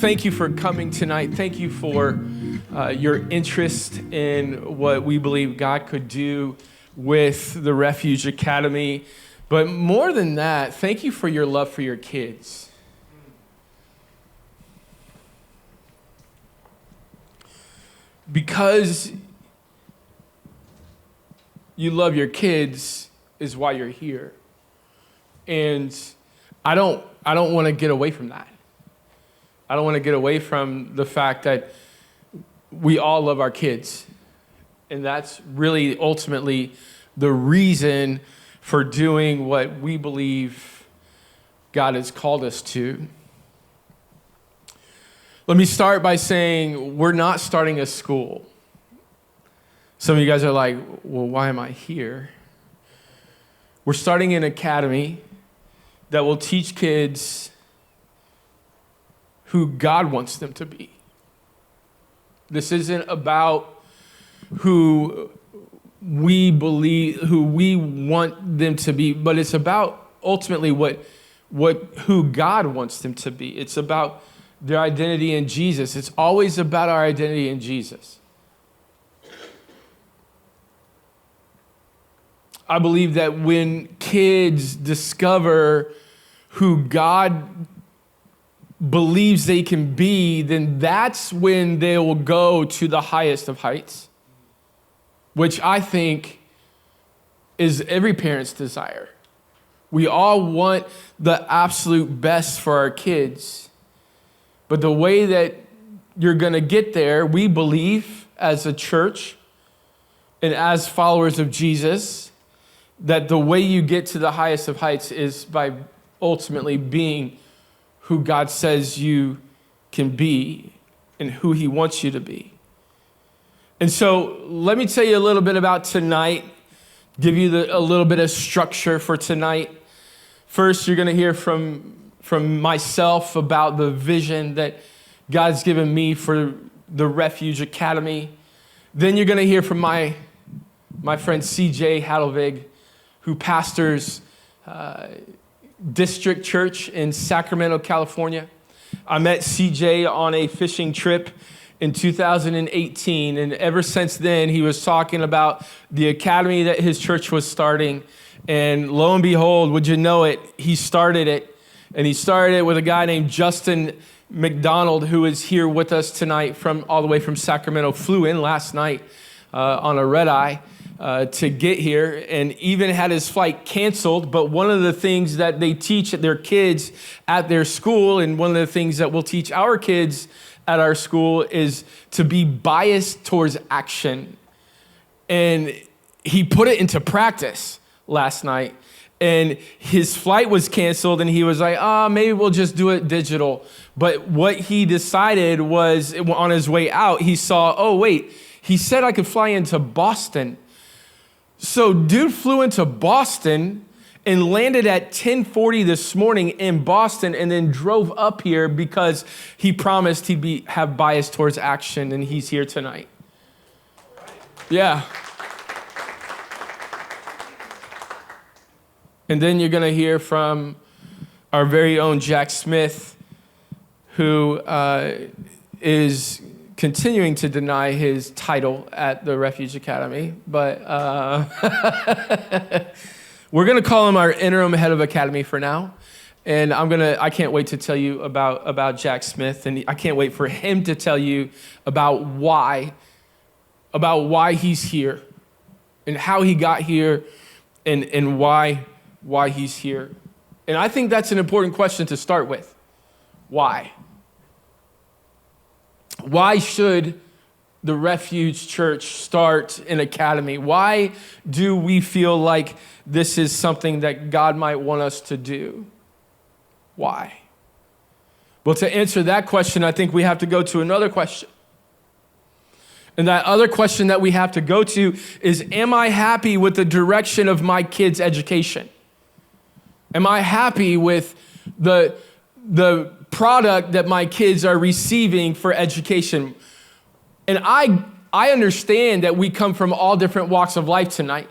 thank you for coming tonight. Thank you for your interest in what we believe God could do with the Refuge Academy. But more than that, thank you for your love for your kids. Because you love your kids is why you're here. And I don't want to get away from that. I don't want to get away from the fact that we all love our kids. And that's really ultimately the reason for doing what we believe God has called us to. Let me start by saying we're not starting a school. Some of you guys are like, well, why am I here? We're starting an academy that will teach kids who God wants them to be. This isn't about who we believe, who we want them to be, but it's about ultimately who God wants them to be. It's about their identity in Jesus. It's always about our identity in Jesus. I believe that when kids discover who God believes they can be, then that's when they will go to the highest of heights, which I think is every parent's desire. We all want the absolute best for our kids, but the way that you're going to get there, we believe as a church and as followers of Jesus, that the way you get to the highest of heights is by ultimately being who God says you can be and who he wants you to be. And so let me tell you a little bit about tonight, give you a little bit of structure for tonight. First, you're going to hear from myself about the vision that God's given me for the Refuge Academy. Then you're going to hear from my friend CJ Haddelvig, who pastors District Church in Sacramento, California. I met CJ on a fishing trip in 2018, and ever since then, he was talking about the academy that his church was starting, and lo and behold, would you know it, he started it, and he started it with a guy named Justin McDonald, who is here with us tonight all the way from Sacramento, flew in last night on a red eye to get here, and even had his flight canceled. But one of the things that they teach their kids at their school, and one of the things that we'll teach our kids at our school, is to be biased towards action. And he put it into practice last night, and his flight was canceled, and he was like, maybe we'll just do it digital. But what he decided was, on his way out, he saw, oh wait, he said I could fly into Boston. So dude flew into Boston and landed at 10:40 this morning in Boston, and then drove up here because he promised he'd have bias towards action, and he's here tonight. Yeah. And then you're going to hear from our very own Jack Smith, who is continuing to deny his title at the Refuge Academy, but we're going to call him our interim head of academy for now. And I can't wait to tell you about Jack Smith, and I can't wait for him to tell you about why he's here and how he got here and why he's here. And I think that's an important question to start with. Why? Why should the Refuge Church start an academy? Why do we feel like this is something that God might want us to do? Why? Well, to answer that question, I think we have to go to another question. And that other question that we have to go to is, am I happy with the direction of my kids' education? Am I happy with the product that my kids are receiving for education? And I understand that we come from all different walks of life tonight.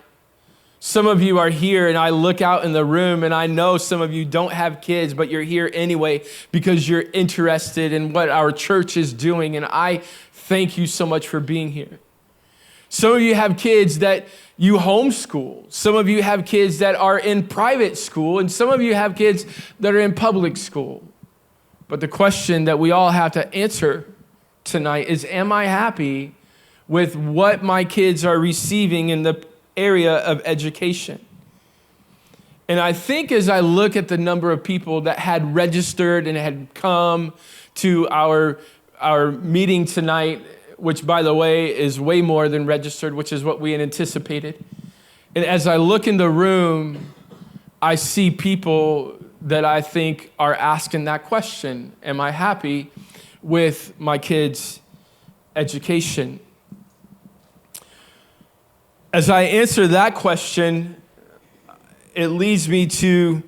Some of you are here, and I look out in the room, and I know some of you don't have kids, but you're here anyway because you're interested in what our church is doing, and I thank you so much for being here. Some of you have kids that you homeschool. Some of you have kids that are in private school, and some of you have kids that are in public school. But the question that we all have to answer tonight is, am I happy with what my kids are receiving in the area of education? And I think as I look at the number of people that had registered and had come to our meeting tonight, which, by the way, is way more than registered, which is what we had anticipated. And as I look in the room, I see people that I think are asking that question. Am I happy with my kids' education? As I answer that question, it leads me to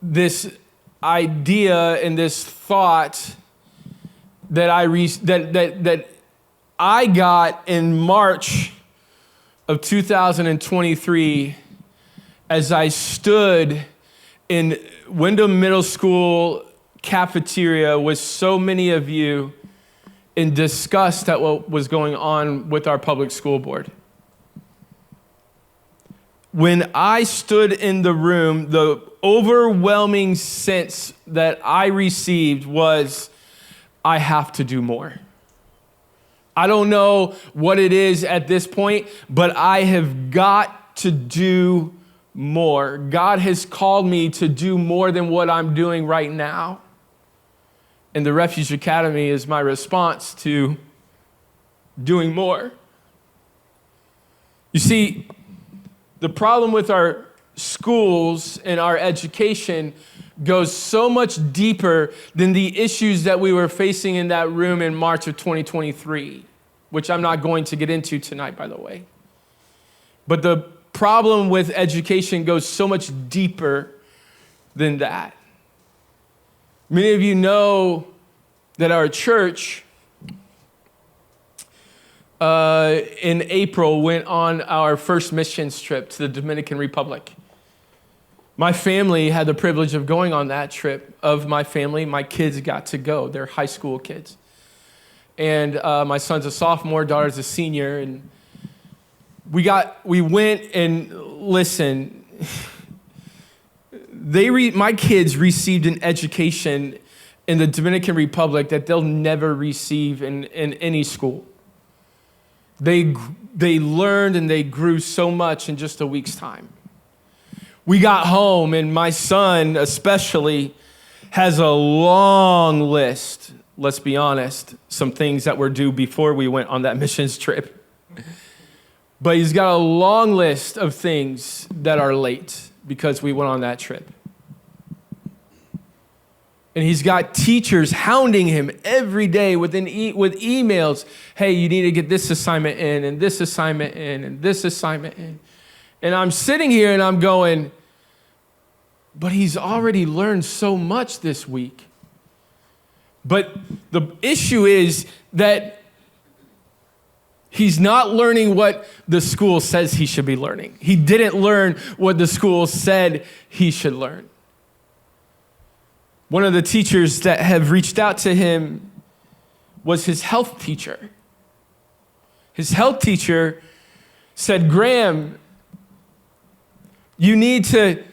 this idea and this thought that I got in March of 2023 as I stood in Wyndham Middle School cafeteria with so many of you and discussed at what was going on with our public school board. When I stood in the room, the overwhelming sense that I received was, I have to do more. I don't know what it is at this point, but I have got to do more. God has called me to do more than what I'm doing right now. And the Refuge Academy is my response to doing more. You see, the problem with our schools and our education goes so much deeper than the issues that we were facing in that room in March of 2023, which I'm not going to get into tonight, by the way. But the problem with education goes so much deeper than that. Many of you know that our church in April went on our first missions trip to the Dominican Republic. My family had the privilege of going on that trip. Of my family, my kids got to go. They're high school kids. And my son's a sophomore, daughter's a senior. And we went and listen, my kids received an education in the Dominican Republic that they'll never receive in any school. They learned and they grew so much in just a week's time. We got home, and my son especially has a long list, let's be honest, some things that were due before we went on that missions trip. But he's got a long list of things that are late because we went on that trip. And he's got teachers hounding him every day with emails. Hey, you need to get this assignment in, and this assignment in, and this assignment in. And I'm sitting here and I'm going, but he's already learned so much this week. But the issue is that he's not learning what the school says he should be learning. He didn't learn what the school said he should learn. One of the teachers that have reached out to him was his health teacher. His health teacher said, Graham, you need to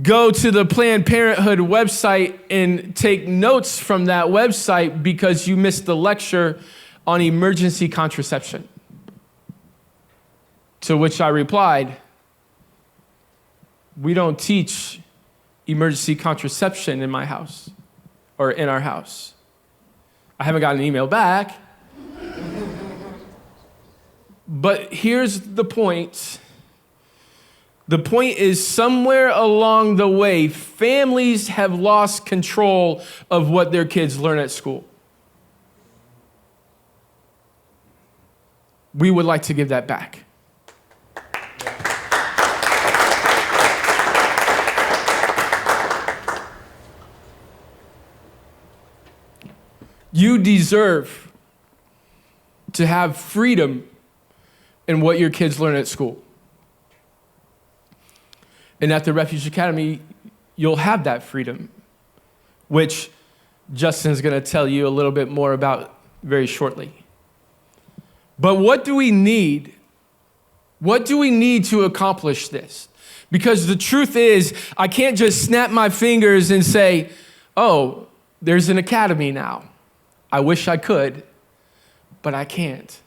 go to the Planned Parenthood website and take notes from that website because you missed the lecture on emergency contraception. To which I replied, we don't teach emergency contraception in my house or in our house. I haven't gotten an email back. But here's the point. The point is, somewhere along the way, families have lost control of what their kids learn at school. We would like to give that back. You deserve to have freedom in what your kids learn at school. And at the Refuge Academy, you'll have that freedom, which Justin's going to tell you a little bit more about very shortly. But what do we need? What do we need to accomplish this? Because the truth is, I can't just snap my fingers and say, oh, there's an academy now. I wish I could, but I can't.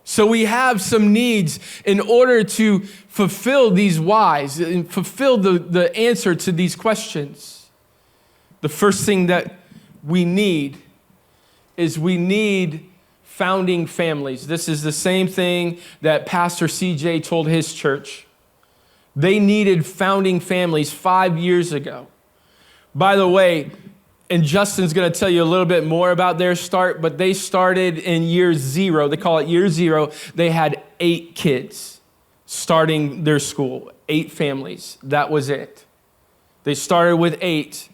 So we have some needs in order to fulfill these whys and fulfill the answer to these questions. The first thing that we need is we need founding families. This is the same thing that Pastor CJ told his church. They needed founding families 5 years ago. By the way, and Justin's going to tell you a little bit more about their start, but they started in year 0. They call it year 0. They had 8 kids starting their school, 8 families. That was it. They started with 8.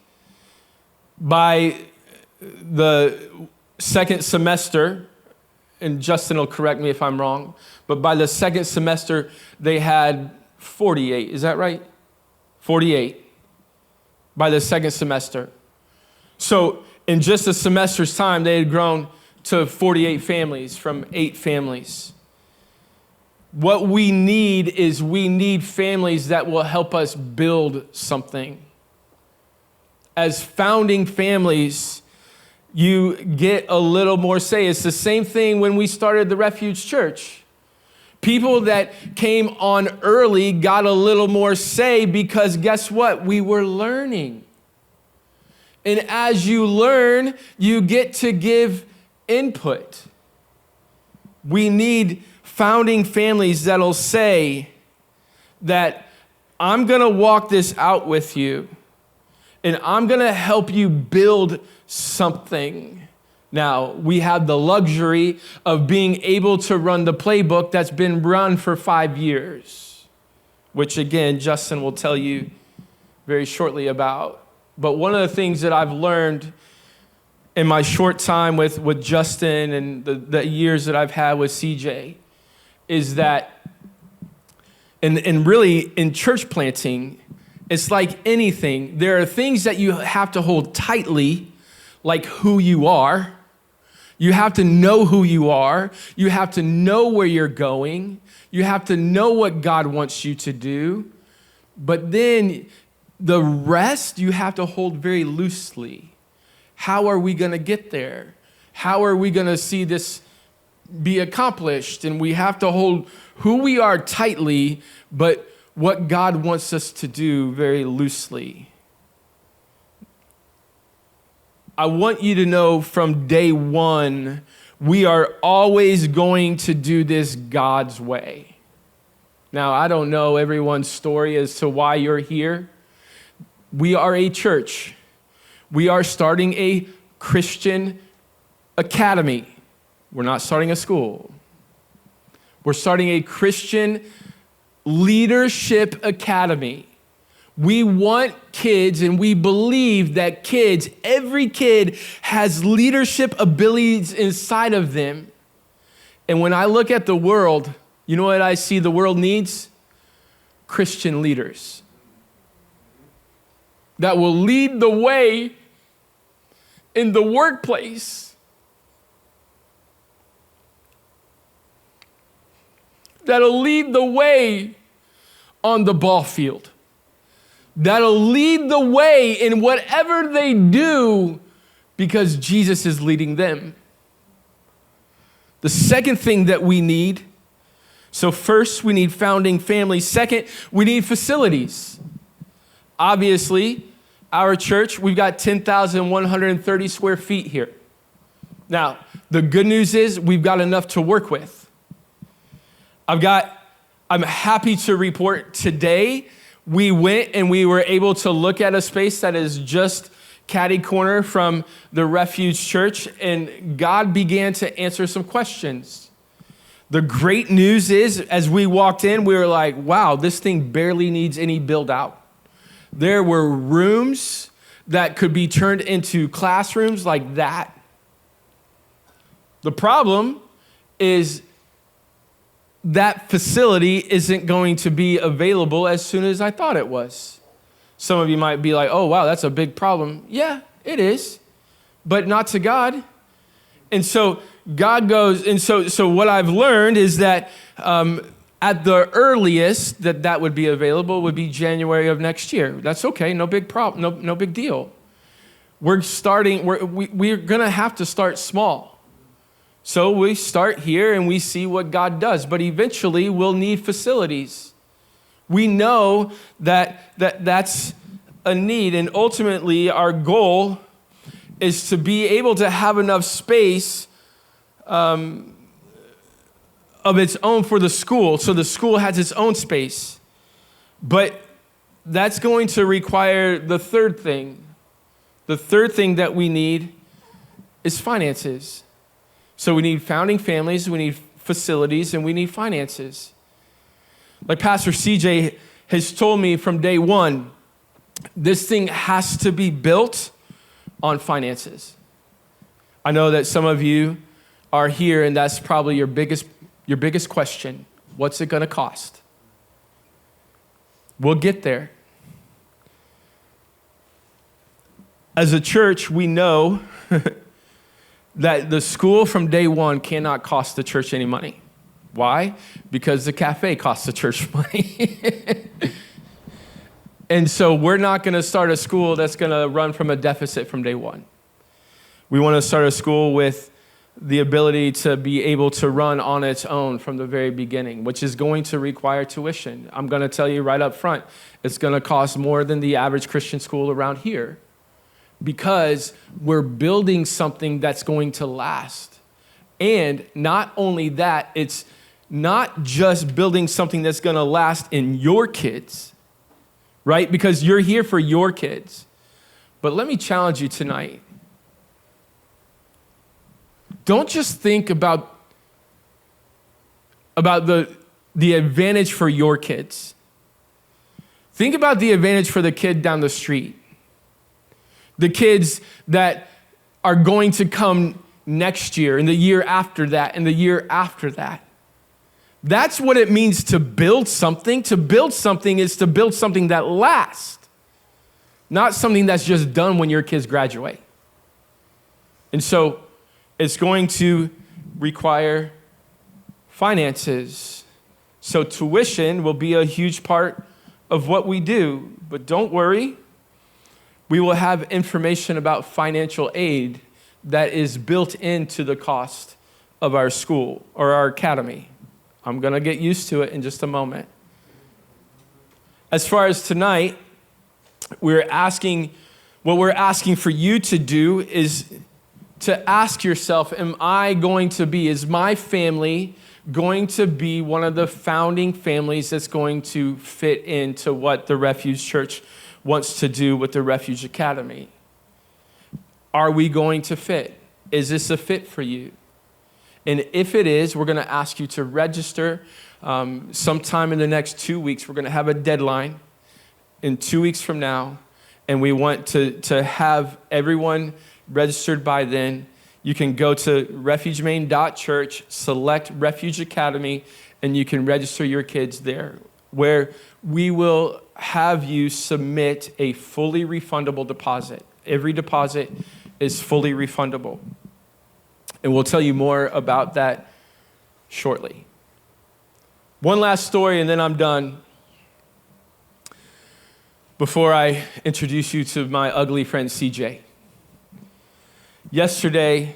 By the second semester, and Justin will correct me if I'm wrong, but by the second semester, they had 48. Is that right? 48 by the second semester. So in just a semester's time, they had grown to 48 families from 8 families. What we need is we need families that will help us build something. As founding families, you get a little more say. It's the same thing when we started the Refuge Church. People that came on early got a little more say because guess what? We were learning. And as you learn, you get to give input. We need founding families that'll say that I'm going to walk this out with you and I'm going to help you build something. Now, we have the luxury of being able to run the playbook that's been run for 5 years, which again, Justin will tell you very shortly about. But one of the things that I've learned in my short time with Justin and the years that I've had with CJ is that, and really in church planting, it's like anything. There are things that you have to hold tightly, like who you are. You have to know who you are. You have to know where you're going. You have to know what God wants you to do. But then the rest you have to hold very loosely. How are we going to get there? How are we going to see this be accomplished? And we have to hold who we are tightly, but what God wants us to do very loosely. I want you to know from day one, we are always going to do this God's way. Now, I don't know everyone's story as to why you're here. We are a church. We are starting a Christian academy. We're not starting a school. We're starting a Christian leadership academy. We want kids, and we believe that kids, every kid has leadership abilities inside of them. And when I look at the world, you know what I see the world needs? Christian leaders that will lead the way in the workplace, that'll lead the way on the ball field, that'll lead the way in whatever they do because Jesus is leading them. The second thing that we need, so first we need founding families. Second, we need facilities. Obviously, our church, we've got 10,130 square feet here. Now, the good news is we've got enough to work with. I'm happy to report today, we went and we were able to look at a space that is just catty corner from the Refuge Church, and God began to answer some questions. The great news is, as we walked in, we were like, wow, this thing barely needs any build out. There were rooms that could be turned into classrooms like that. The problem is that facility isn't going to be available as soon as I thought it was. Some of you might be like, oh, wow, that's a big problem. Yeah, it is, but not to God. And so God goes, and so what I've learned is that at the earliest that would be available would be January of next year. That's okay, no big problem, no big deal. We're gonna have to start small. So we start here and we see what God does, but eventually we'll need facilities. We know that's a need, and ultimately our goal is to be able to have enough space of its own for the school, so the school has its own space. But that's going to require the third thing. The third thing that we need is finances. So we need founding families, we need facilities, and we need finances. Like Pastor CJ has told me from day one, this thing has to be built on finances. I know that some of you are here, and that's probably your biggest question. What's it going to cost? We'll get there. As a church, we know that the school from day one cannot cost the church any money. Why? Because the cafe costs the church money. And so we're not going to start a school that's going to run from a deficit from day one. We want to start a school with the ability to be able to run on its own from the very beginning, which is going to require tuition. I'm going to tell you right up front, it's going to cost more than the average Christian school around here, because we're building something that's going to last. And not only that, it's not just building something that's going to last in your kids, right? Because you're here for your kids. But let me challenge you tonight. Don't just think about the advantage for your kids. Think about the advantage for the kid down the street. The kids that are going to come next year, and the year after that, and the year after that. That's what it means to build something. To build something is to build something that lasts, not something that's just done when your kids graduate. And so it's going to require finances. So tuition will be a huge part of what we do. But don't worry, we will have information about financial aid that is built into the cost of our school or our academy. I'm going to get used to it in just a moment. As far as tonight, what we're asking for you to do is to ask yourself, is my family going to be one of the founding families that's going to fit into what the Refuge Church wants to do with the Refuge Academy? Are we going to fit? Is this a fit for you? And if it is, we're going to ask you to register sometime in the next 2 weeks. We're going to have a deadline in 2 weeks from now, and we want to have everyone registered by then. You can go to refugemain.church, select Refuge Academy, and you can register your kids there, where we will have you submit a fully refundable deposit. Every deposit is fully refundable. And we'll tell you more about that shortly. One last story, and then I'm done. Before I introduce you to my ugly friend, CJ. Yesterday,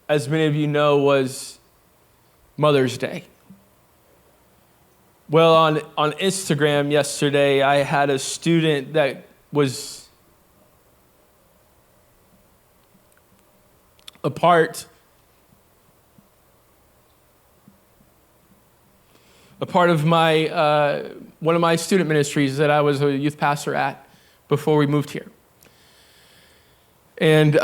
as many of you know, was Mother's Day. Well, on Instagram yesterday, I had a student that was a part of my one of my student ministries that I was a youth pastor at before we moved here. And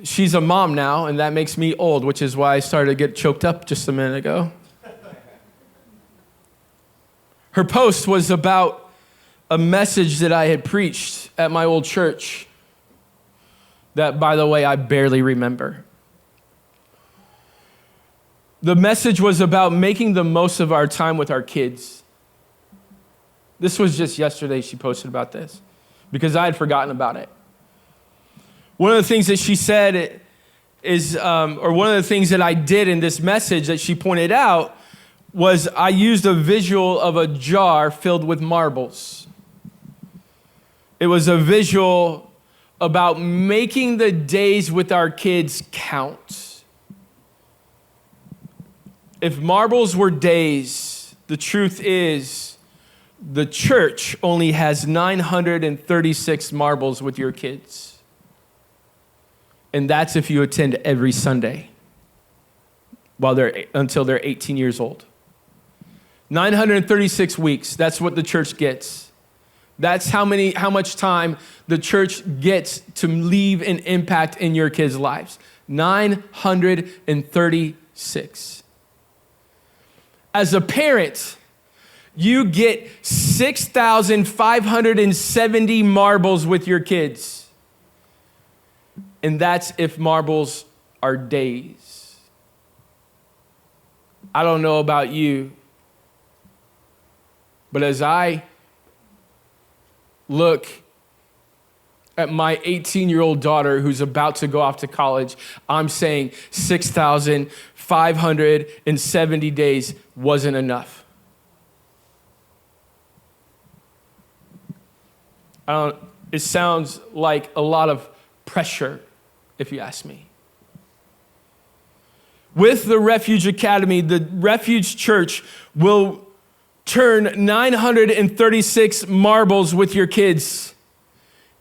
she's a mom now, and that makes me old, which is why I started to get choked up just a minute ago. Her post was about a message that I had preached at my old church that, by the way, I barely remember. The message was about making the most of our time with our kids. This was just yesterday she posted about this because I had forgotten about it. One of the things that she said is, or one of the things that I did in this message that she pointed out was I used a visual of a jar filled with marbles. It was a visual about making the days with our kids count. If marbles were days, the truth is the church only has 936 marbles with your kids. And that's if you attend every Sunday until they're 18 years old. 936 weeks, that's what the church gets. That's how much time the church gets to leave an impact in your kids' lives. 936. As a parent, you get 6,570 marbles with your kids. And that's if marbles are days. I don't know about you, but as I look at my 18-year-old daughter who's about to go off to college, I'm saying 6,570 days wasn't enough. It sounds like a lot of pressure, if you ask me. With the Refuge Academy, the Refuge Church will turn 936 marbles with your kids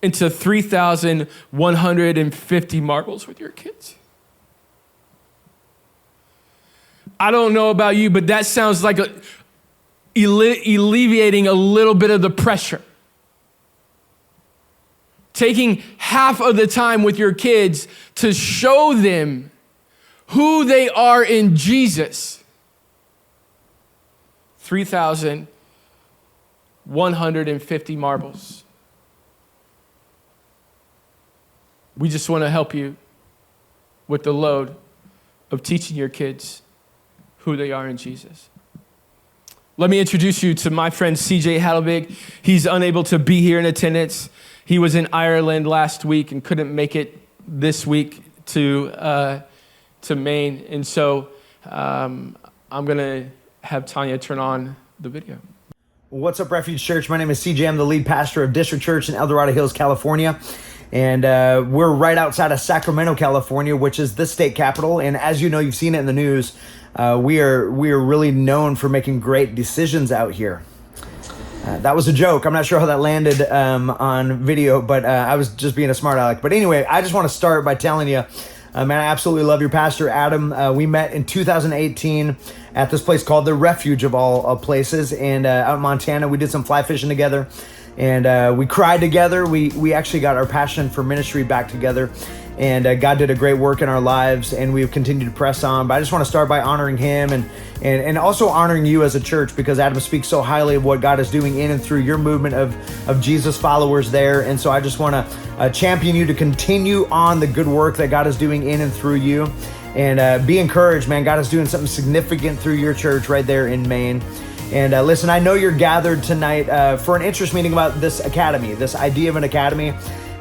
into 3,150 marbles with your kids. I don't know about you, but that sounds like alleviating a little bit of the pressure. Taking half of the time with your kids to show them who they are in Jesus. 3,150 marbles. We just want to help you with the load of teaching your kids who they are in Jesus. Let me introduce you to my friend CJ Haddelbig. He's unable to be here in attendance. He was in Ireland last week and couldn't make it this week to Maine. And so I'm going to have Tanya turn on the video. What's up, Refuge Church? My name is CJ. I'm the lead pastor of District Church in El Dorado Hills, California. And we're right outside of Sacramento, California, which is the state capital. And as you know, you've seen it in the news, we are really known for making great decisions out here. That was a joke. I'm not sure how that landed on video, but I was just being a smart aleck. But anyway, I just want to start by telling you, man, I absolutely love your pastor, Adam. We met in 2018 at this place called the Refuge of all places. And out in Montana, we did some fly fishing together. And we cried together. We actually got our passion for ministry back together. And God did a great work in our lives, and we've continued to press on. But I just want to start by honoring him and also honoring you as a church, because Adam speaks so highly of what God is doing in and through your movement of Jesus followers there. And so I just want to champion you to continue on the good work that God is doing in and through you. And be encouraged, man. God is doing something significant through your church right there in Maine. And listen, I know you're gathered tonight for an interest meeting about this academy, this idea of an academy.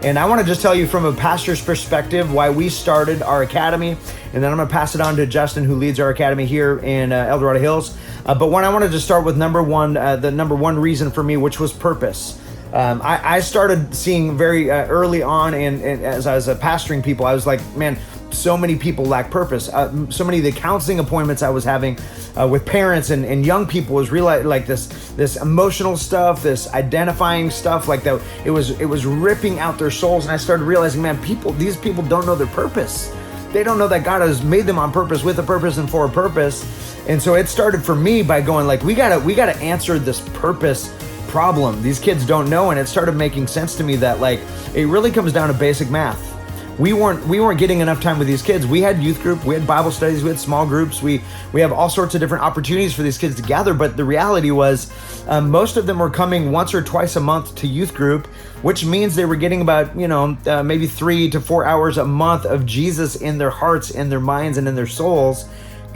And I want to just tell you from a pastor's perspective why we started our academy. And then I'm going to pass it on to Justin, who leads our academy here in El Dorado Hills. But I wanted to start with the number one reason for me, which was purpose. I started seeing very early on, and as I was pastoring people, I was like, man, so many people lack purpose. So many of the counseling appointments I was having with parents and young people was really like this emotional stuff, this identifying stuff, like that. It was ripping out their souls, and I started realizing, man, these people don't know their purpose. They don't know that God has made them on purpose, with a purpose, and for a purpose. And so it started for me by going like, we gotta answer this purpose problem. These kids don't know, and it started making sense to me that like it really comes down to basic math. We weren't getting enough time with these kids. We had youth group, we had Bible studies, we had small groups, we have all sorts of different opportunities for these kids to gather. But the reality was, most of them were coming once or twice a month to youth group, which means they were getting about maybe 3 to 4 hours a month of Jesus in their hearts, in their minds, and in their souls.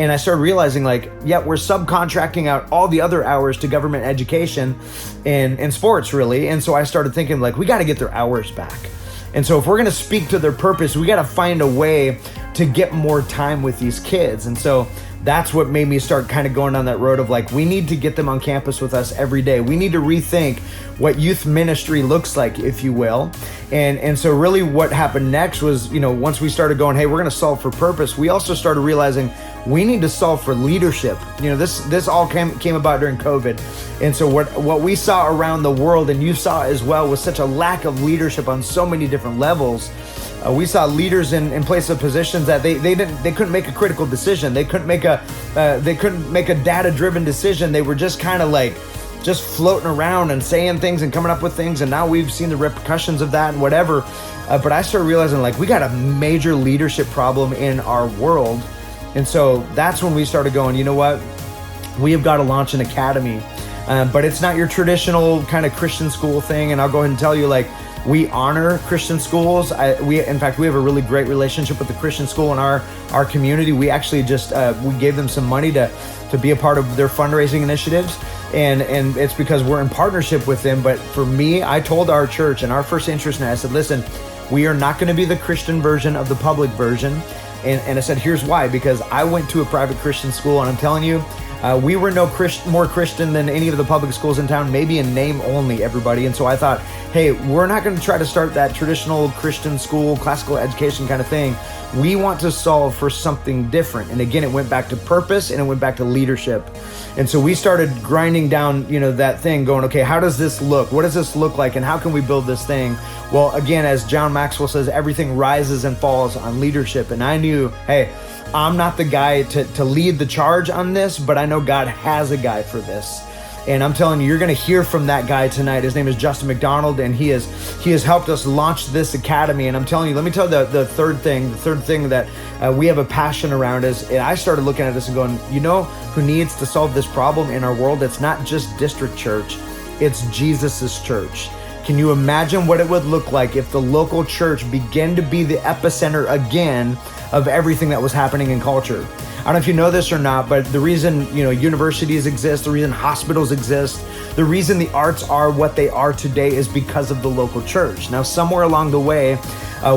And I started realizing like, yeah, we're subcontracting out all the other hours to government education and sports really. And so I started thinking like, we got to get their hours back. And so if we're going to speak to their purpose, we got to find a way to get more time with these kids. And so that's what made me start kind of going down that road of like, we need to get them on campus with us every day. We need to rethink what youth ministry looks like, if you will. And so really what happened next was, once we started going, hey, we're going to solve for purpose, we also started realizing we need to solve for leadership. This all came about during COVID. And so what we saw around the world, and you saw as well, was such a lack of leadership on so many different levels. We saw leaders in place of positions that they couldn't make a critical decision. They couldn't make a data-driven decision. They were just kind of like just floating around and saying things and coming up with things. And now we've seen the repercussions of that and whatever. But I started realizing like we got a major leadership problem in our world. And so that's when we started going, you know what? We have got to launch an academy. But it's not your traditional kind of Christian school thing. And I'll go ahead and tell you, like, we honor Christian schools. In fact, we have a really great relationship with the Christian school in our community. We actually just we gave them some money to be a part of their fundraising initiatives, and it's because we're in partnership with them. But for me, I told our church and our First InterestNight, I said, listen, we are not going to be the Christian version of the public version. And I said, here's why, because I went to a private Christian school, and I'm telling you, we were more Christian than any of the public schools in town, maybe in name only, everybody. And so I thought, hey, we're not going to try to start that traditional Christian school, classical education kind of thing. We want to solve for something different. And again, it went back to purpose and it went back to leadership. And so we started grinding down, that thing, going, okay, how does this look? What does this look like? And how can we build this thing? Well, again, as John Maxwell says, everything rises and falls on leadership. And I knew, hey, I'm not the guy to lead the charge on this, but I know God has a guy for this. And I'm telling you, you're going to hear from that guy tonight. His name is Justin McDonald, and he has helped us launch this academy. And I'm telling you, let me tell you the third thing that we have a passion around is, and I started looking at this and going, who needs to solve this problem in our world? It's not just district church, it's Jesus's church. Can you imagine what it would look like if the local church began to be the epicenter again of everything that was happening in culture? I don't know if you know this or not, but the reason, universities exist, the reason hospitals exist, the reason the arts are what they are today is because of the local church. Now, somewhere along the way,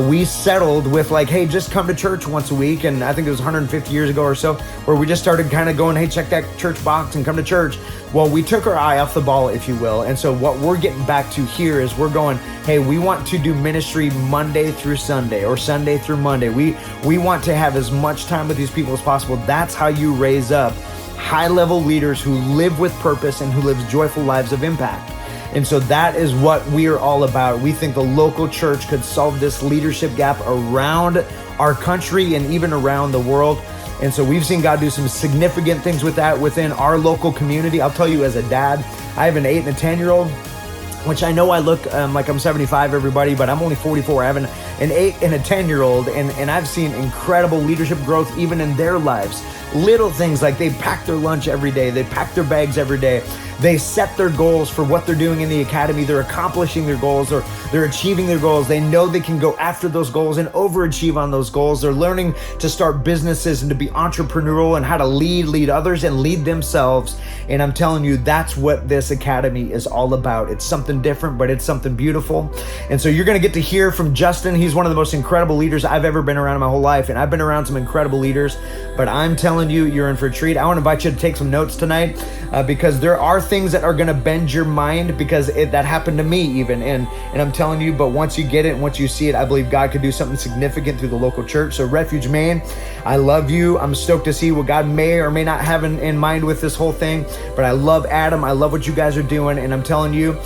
we settled with like, hey, just come to church once a week. And I think it was 150 years ago or so, where we just started kind of going, hey, check that church box and come to church. Well, we took our eye off the ball, if you will. And so what we're getting back to here is we're going, hey, we want to do ministry Monday through Sunday or Sunday through Monday. We want to have as much time with these people as possible. That's how you raise up high-level leaders who live with purpose and who live joyful lives of impact. And so that is what we are all about. We think the local church could solve this leadership gap around our country and even around the world. And so we've seen God do some significant things with that within our local community. I'll tell you, as a dad, I have an 8 and a 10-year-old, which I know I look like I'm 75, everybody, but I'm only 44. I have an 8 and a 10-year-old, and I've seen incredible leadership growth even in their lives. Little things like they pack their lunch every day, they pack their bags every day, they set their goals for what they're doing in the academy, they're accomplishing their goals, or they're achieving their goals. They know they can go after those goals and overachieve on those goals. They're learning to start businesses and to be entrepreneurial and how to lead others and lead themselves. And I'm telling you, that's what this academy is all about. It's something different, but it's something beautiful. And so you're going to get to hear from Justin. He's one of the most incredible leaders I've ever been around in my whole life. And I've been around some incredible leaders, but I'm telling you, you're in for a treat. I want to invite you to take some notes tonight because there are things that are going to bend your mind, because that happened to me even. And I'm telling you, but once you get it and once you see it, I believe God could do something significant through the local church. So Refuge, man, I love you. I'm stoked to see what God may or may not have in mind with this whole thing. But I love Adam. I love what you guys are doing. And I'm telling you,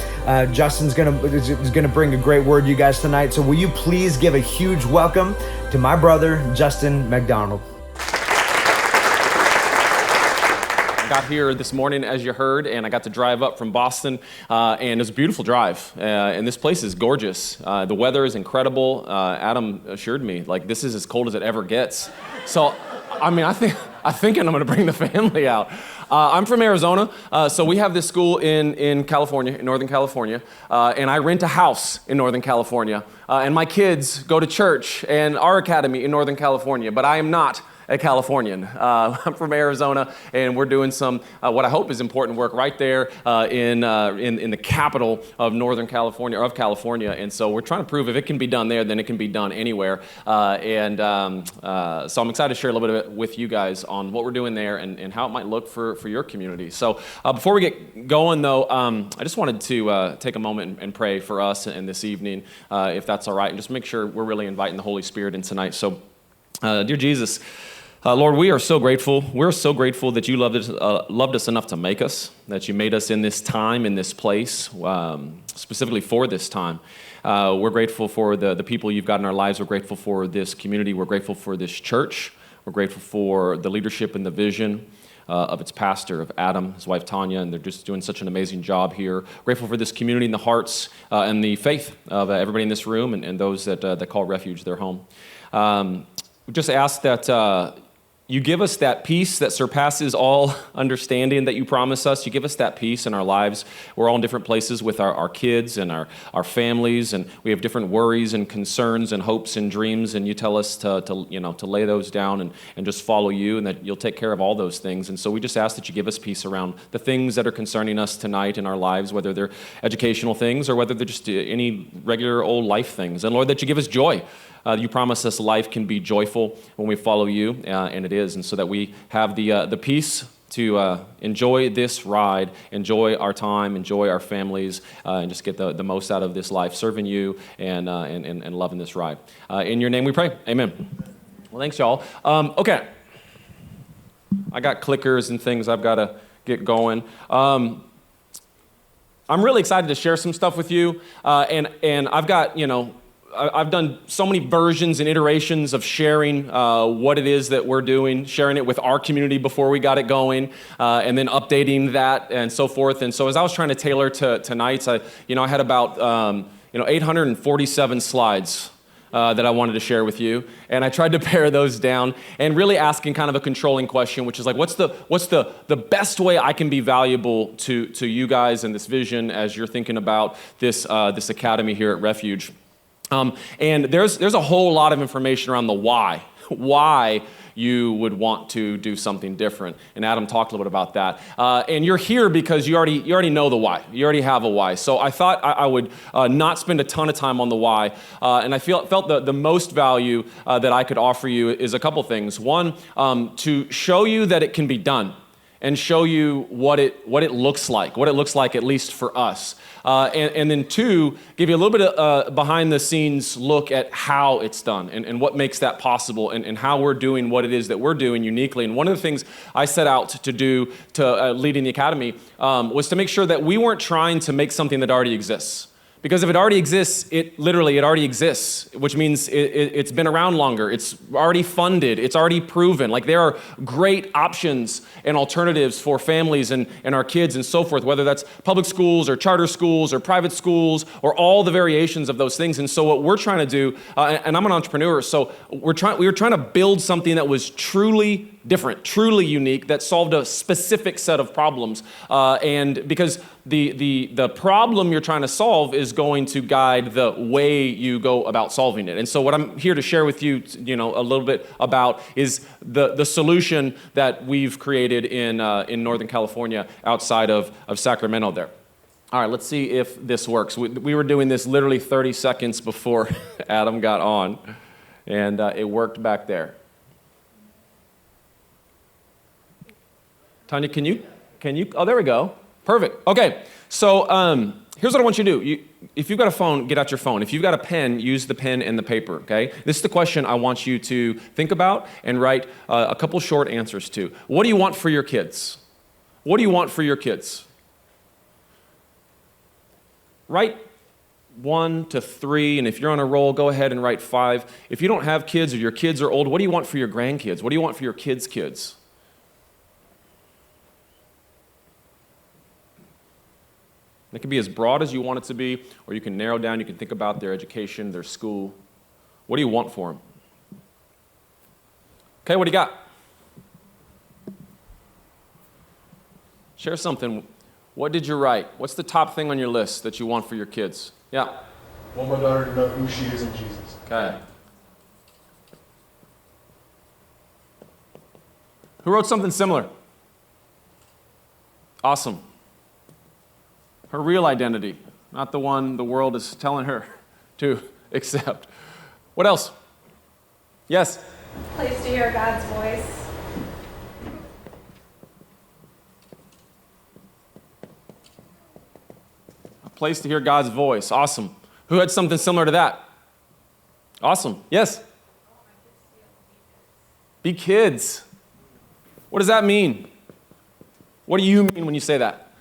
Justin's is gonna bring a great word to you guys tonight. So will you please give a huge welcome to my brother, Justin McDonald. Got here this morning, as you heard, and I got to drive up from Boston, and it was a beautiful drive. And this place is gorgeous. The weather is incredible. Adam assured me, like, this is as cold as it ever gets. So, I mean, I'm thinking I'm going to bring the family out. I'm from Arizona, so we have this school in California, in Northern California, and I rent a house in Northern California. And my kids go to church and our academy in Northern California, but I am not a Californian. I'm from Arizona, and we're doing some what I hope is important work right there in the capital of Northern California, and so we're trying to prove if it can be done there, then it can be done anywhere. So I'm excited to share a little bit of it with you guys on what we're doing there and how it might look for your community. So before we get going, though, I just wanted to take a moment and pray for us and this evening, if that's all right, and just make sure we're really inviting the Holy Spirit in tonight. So, dear Jesus, Lord, we are so grateful. We're so grateful that you loved us enough to make us, that you made us in this time, in this place, specifically for this time. We're grateful for the people you've got in our lives. We're grateful for this community. We're grateful for this church. We're grateful for the leadership and the vision of its pastor, of Adam, his wife Tanya, and they're just doing such an amazing job here. Grateful for this community and the hearts and the faith of everybody in this room and those that call Refuge their home. We just ask that you give us that peace that surpasses all understanding that you promise us. You give us that peace in our lives. We're all in different places with our kids and our families, and we have different worries and concerns and hopes and dreams, and you tell us to lay those down and just follow you, and that you'll take care of all those things. And so we just ask that you give us peace around the things that are concerning us tonight in our lives, whether they're educational things or whether they're just any regular old life things. And Lord, that you give us joy. You promise us life can be joyful when we follow you, and it is. And so that we have the peace to enjoy this ride, enjoy our time, enjoy our families, and just get the most out of this life, serving you and loving this ride. In your name we pray. Amen. Well, thanks, y'all. Okay. I got clickers and things I've got to get going. I'm really excited to share some stuff with you, and I've got, I've done so many versions and iterations of sharing what it is that we're doing, sharing it with our community before we got it going, and then updating that and so forth. And so as I was trying to tailor to tonight's, I had about 847 slides that I wanted to share with you, and I tried to pare those down and really asking kind of a controlling question, which is like, what's the best way I can be valuable to you guys and this vision as you're thinking about this academy here at Refuge. And there's a whole lot of information around the why you would want to do something different. And Adam talked a little bit about that. And you're here because you already know the why. You already have a why. So I thought I would not spend a ton of time on the why. And I felt the most value that I could offer you is a couple things. One, to show you that it can be done, and show you what it looks like at least for us. And then two, give you a little bit of behind the scenes look at how it's done and what makes that possible and how we're doing what it is that we're doing uniquely. And one of the things I set out to do to leading the academy was to make sure that we weren't trying to make something that already exists. Because if it already exists, it already exists, which means it's been around longer. It's already funded. It's already proven. Like, there are great options and alternatives for families and our kids and so forth, whether that's public schools or charter schools or private schools or all the variations of those things. And so what we're trying to do, and I'm an entrepreneur, so we were trying to build something that was truly different, truly unique, that solved a specific set of problems. And because the problem you're trying to solve is going to guide the way you go about solving it. And so what I'm here to share with you, a little bit about is the solution that we've created in Northern California outside of Sacramento there. All right, let's see if this works. We were doing this literally 30 seconds before Adam got on, and it worked back there. Tanya, can you? Oh, there we go. Perfect. Okay, so here's what I want you to do. If you've got a phone, get out your phone. If you've got a pen, use the pen and the paper, okay? This is the question I want you to think about and write a couple short answers to. What do you want for your kids? What do you want for your kids? Write 1 to 3, and if you're on a roll, go ahead and write 5. If you don't have kids or your kids are old, what do you want for your grandkids? What do you want for your kids' kids? It can be as broad as you want it to be, or you can narrow down. You can think about their education, their school. What do you want for them? Okay, what do you got? Share something. What did you write? What's the top thing on your list that you want for your kids? Yeah. I want my daughter to know who she is in Jesus. Okay. Who wrote something similar? Awesome. Her real identity, not the one the world is telling her to accept. What else? Yes? Place to hear God's voice. A place to hear God's voice. Awesome. Who had something similar to that? Awesome. Yes? Be kids. What does that mean? What do you mean when you say that?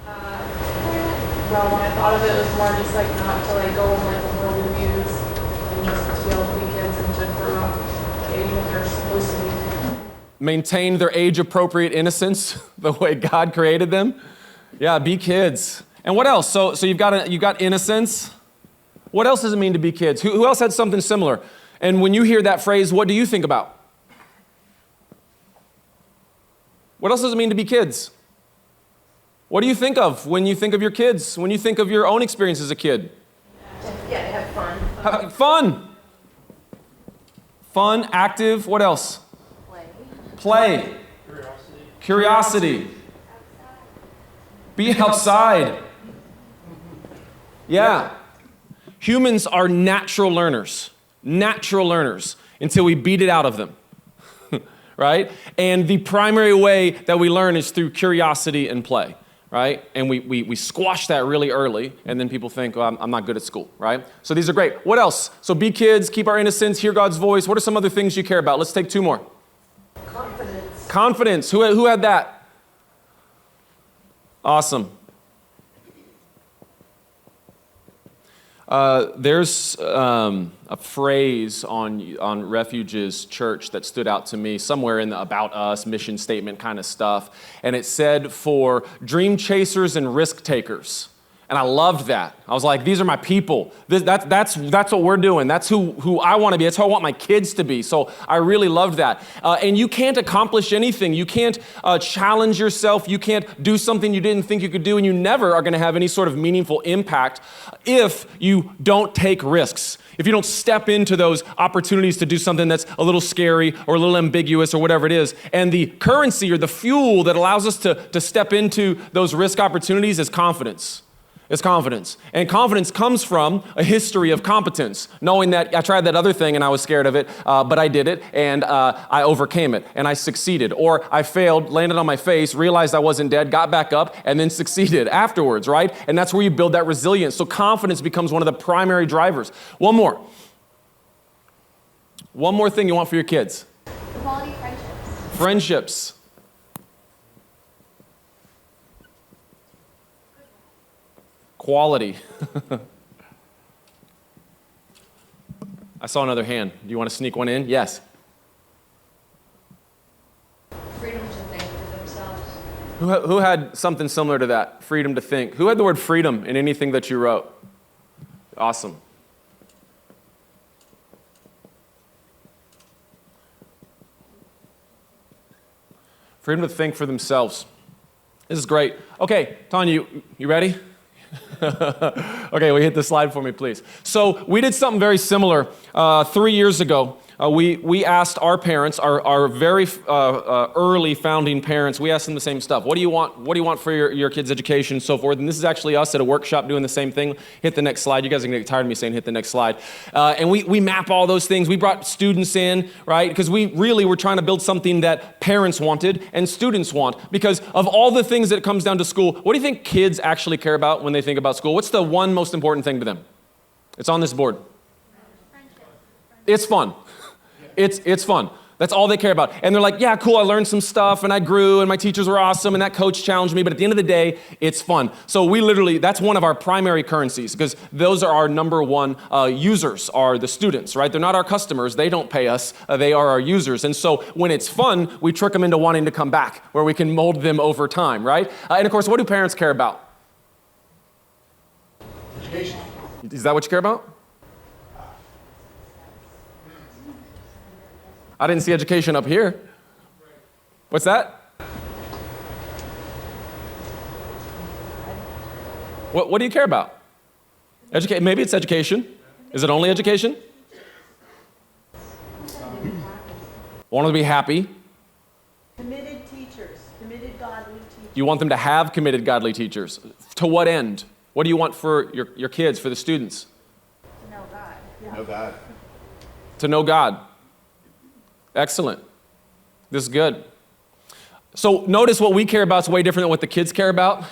Well, when I thought of it, it was more just like not to like go with like the worldly views and just to be able to be kids and to grow up age what they're supposed to be. Maintain their age-appropriate innocence the way God created them. Yeah, be kids. And what else? So you've got innocence. What else does it mean to be kids? Who else had something similar? And when you hear that phrase, what do you think about? What else does it mean to be kids? What do you think of when you think of your kids? When you think of your own experience as a kid? Yeah, to have fun. Fun. Fun, active, what else? Play. Curiosity. Be outside. Yeah. Humans are natural learners until we beat it out of them, right? And the primary way that we learn is through curiosity and play, right? And we squash that really early, and then people think, well, I'm not good at school, right? So these are great. What else? So be kids, keep our innocence, hear God's voice. What are some other things you care about? Let's take two more. Confidence. Who had that? Awesome. There's a phrase on Refuge's church that stood out to me somewhere in the About Us mission statement kind of stuff, and it said for dream chasers and risk takers. And I loved that. I was like, these are my people. That's what we're doing. That's who I want to be. That's who I want my kids to be. So I really loved that. And you can't accomplish anything. You can't challenge yourself. You can't do something you didn't think you could do, and you never are going to have any sort of meaningful impact if you don't take risks. If you don't step into those opportunities to do something that's a little scary or a little ambiguous or whatever it is. And the currency or the fuel that allows us to step into those risk opportunities is confidence. It's confidence. And confidence comes from a history of competence, knowing that I tried that other thing and I was scared of it, but I did it and I overcame it and I succeeded. Or I failed, landed on my face, realized I wasn't dead, got back up, and then succeeded afterwards, right? And that's where you build that resilience. So confidence becomes one of the primary drivers. One more thing you want for your kids. Quality friendships. Friendships. Quality. I saw another hand. Do you want to sneak one in? Yes. Freedom to think for themselves. Who had something similar to that? Freedom to think. Who had the word freedom in anything that you wrote? Awesome. Freedom to think for themselves. This is great. Okay, Tanya, you ready? Okay, we hit the slide for me, please. So we did something very similar 3 years ago. We asked our parents, our very early founding parents, we asked them the same stuff. What do you want for your kids' education and so forth? And this is actually us at a workshop doing the same thing. Hit the next slide. You guys are going to get tired of me saying hit the next slide. And we map all those things. We brought students in, right? Because we really were trying to build something that parents wanted and students want. Because of all the things that comes down to school, what do you think kids actually care about when they think about school? What's the one most important thing to them? It's on this board. It's fun. It's fun. That's all they care about. And they're like, yeah, cool, I learned some stuff and I grew and my teachers were awesome and that coach challenged me, but at the end of the day, it's fun. So we literally, that's one of our primary currencies because those are our number one users, are the students, right? They're not our customers. They don't pay us. They are our users. And so when it's fun, we trick them into wanting to come back where we can mold them over time, right? And of course, what do parents care about? Education. Is that what you care about? I didn't see education up here. What's that? What do you care about? Maybe it's education. Is it only education? Want them to be happy. Committed teachers, committed godly teachers. You want them to have committed godly teachers. To what end? What do you want for your kids, for the students? To know God. Yeah. Know God. To know God. Excellent. This is good. So notice what we care about is way different than what the kids care about,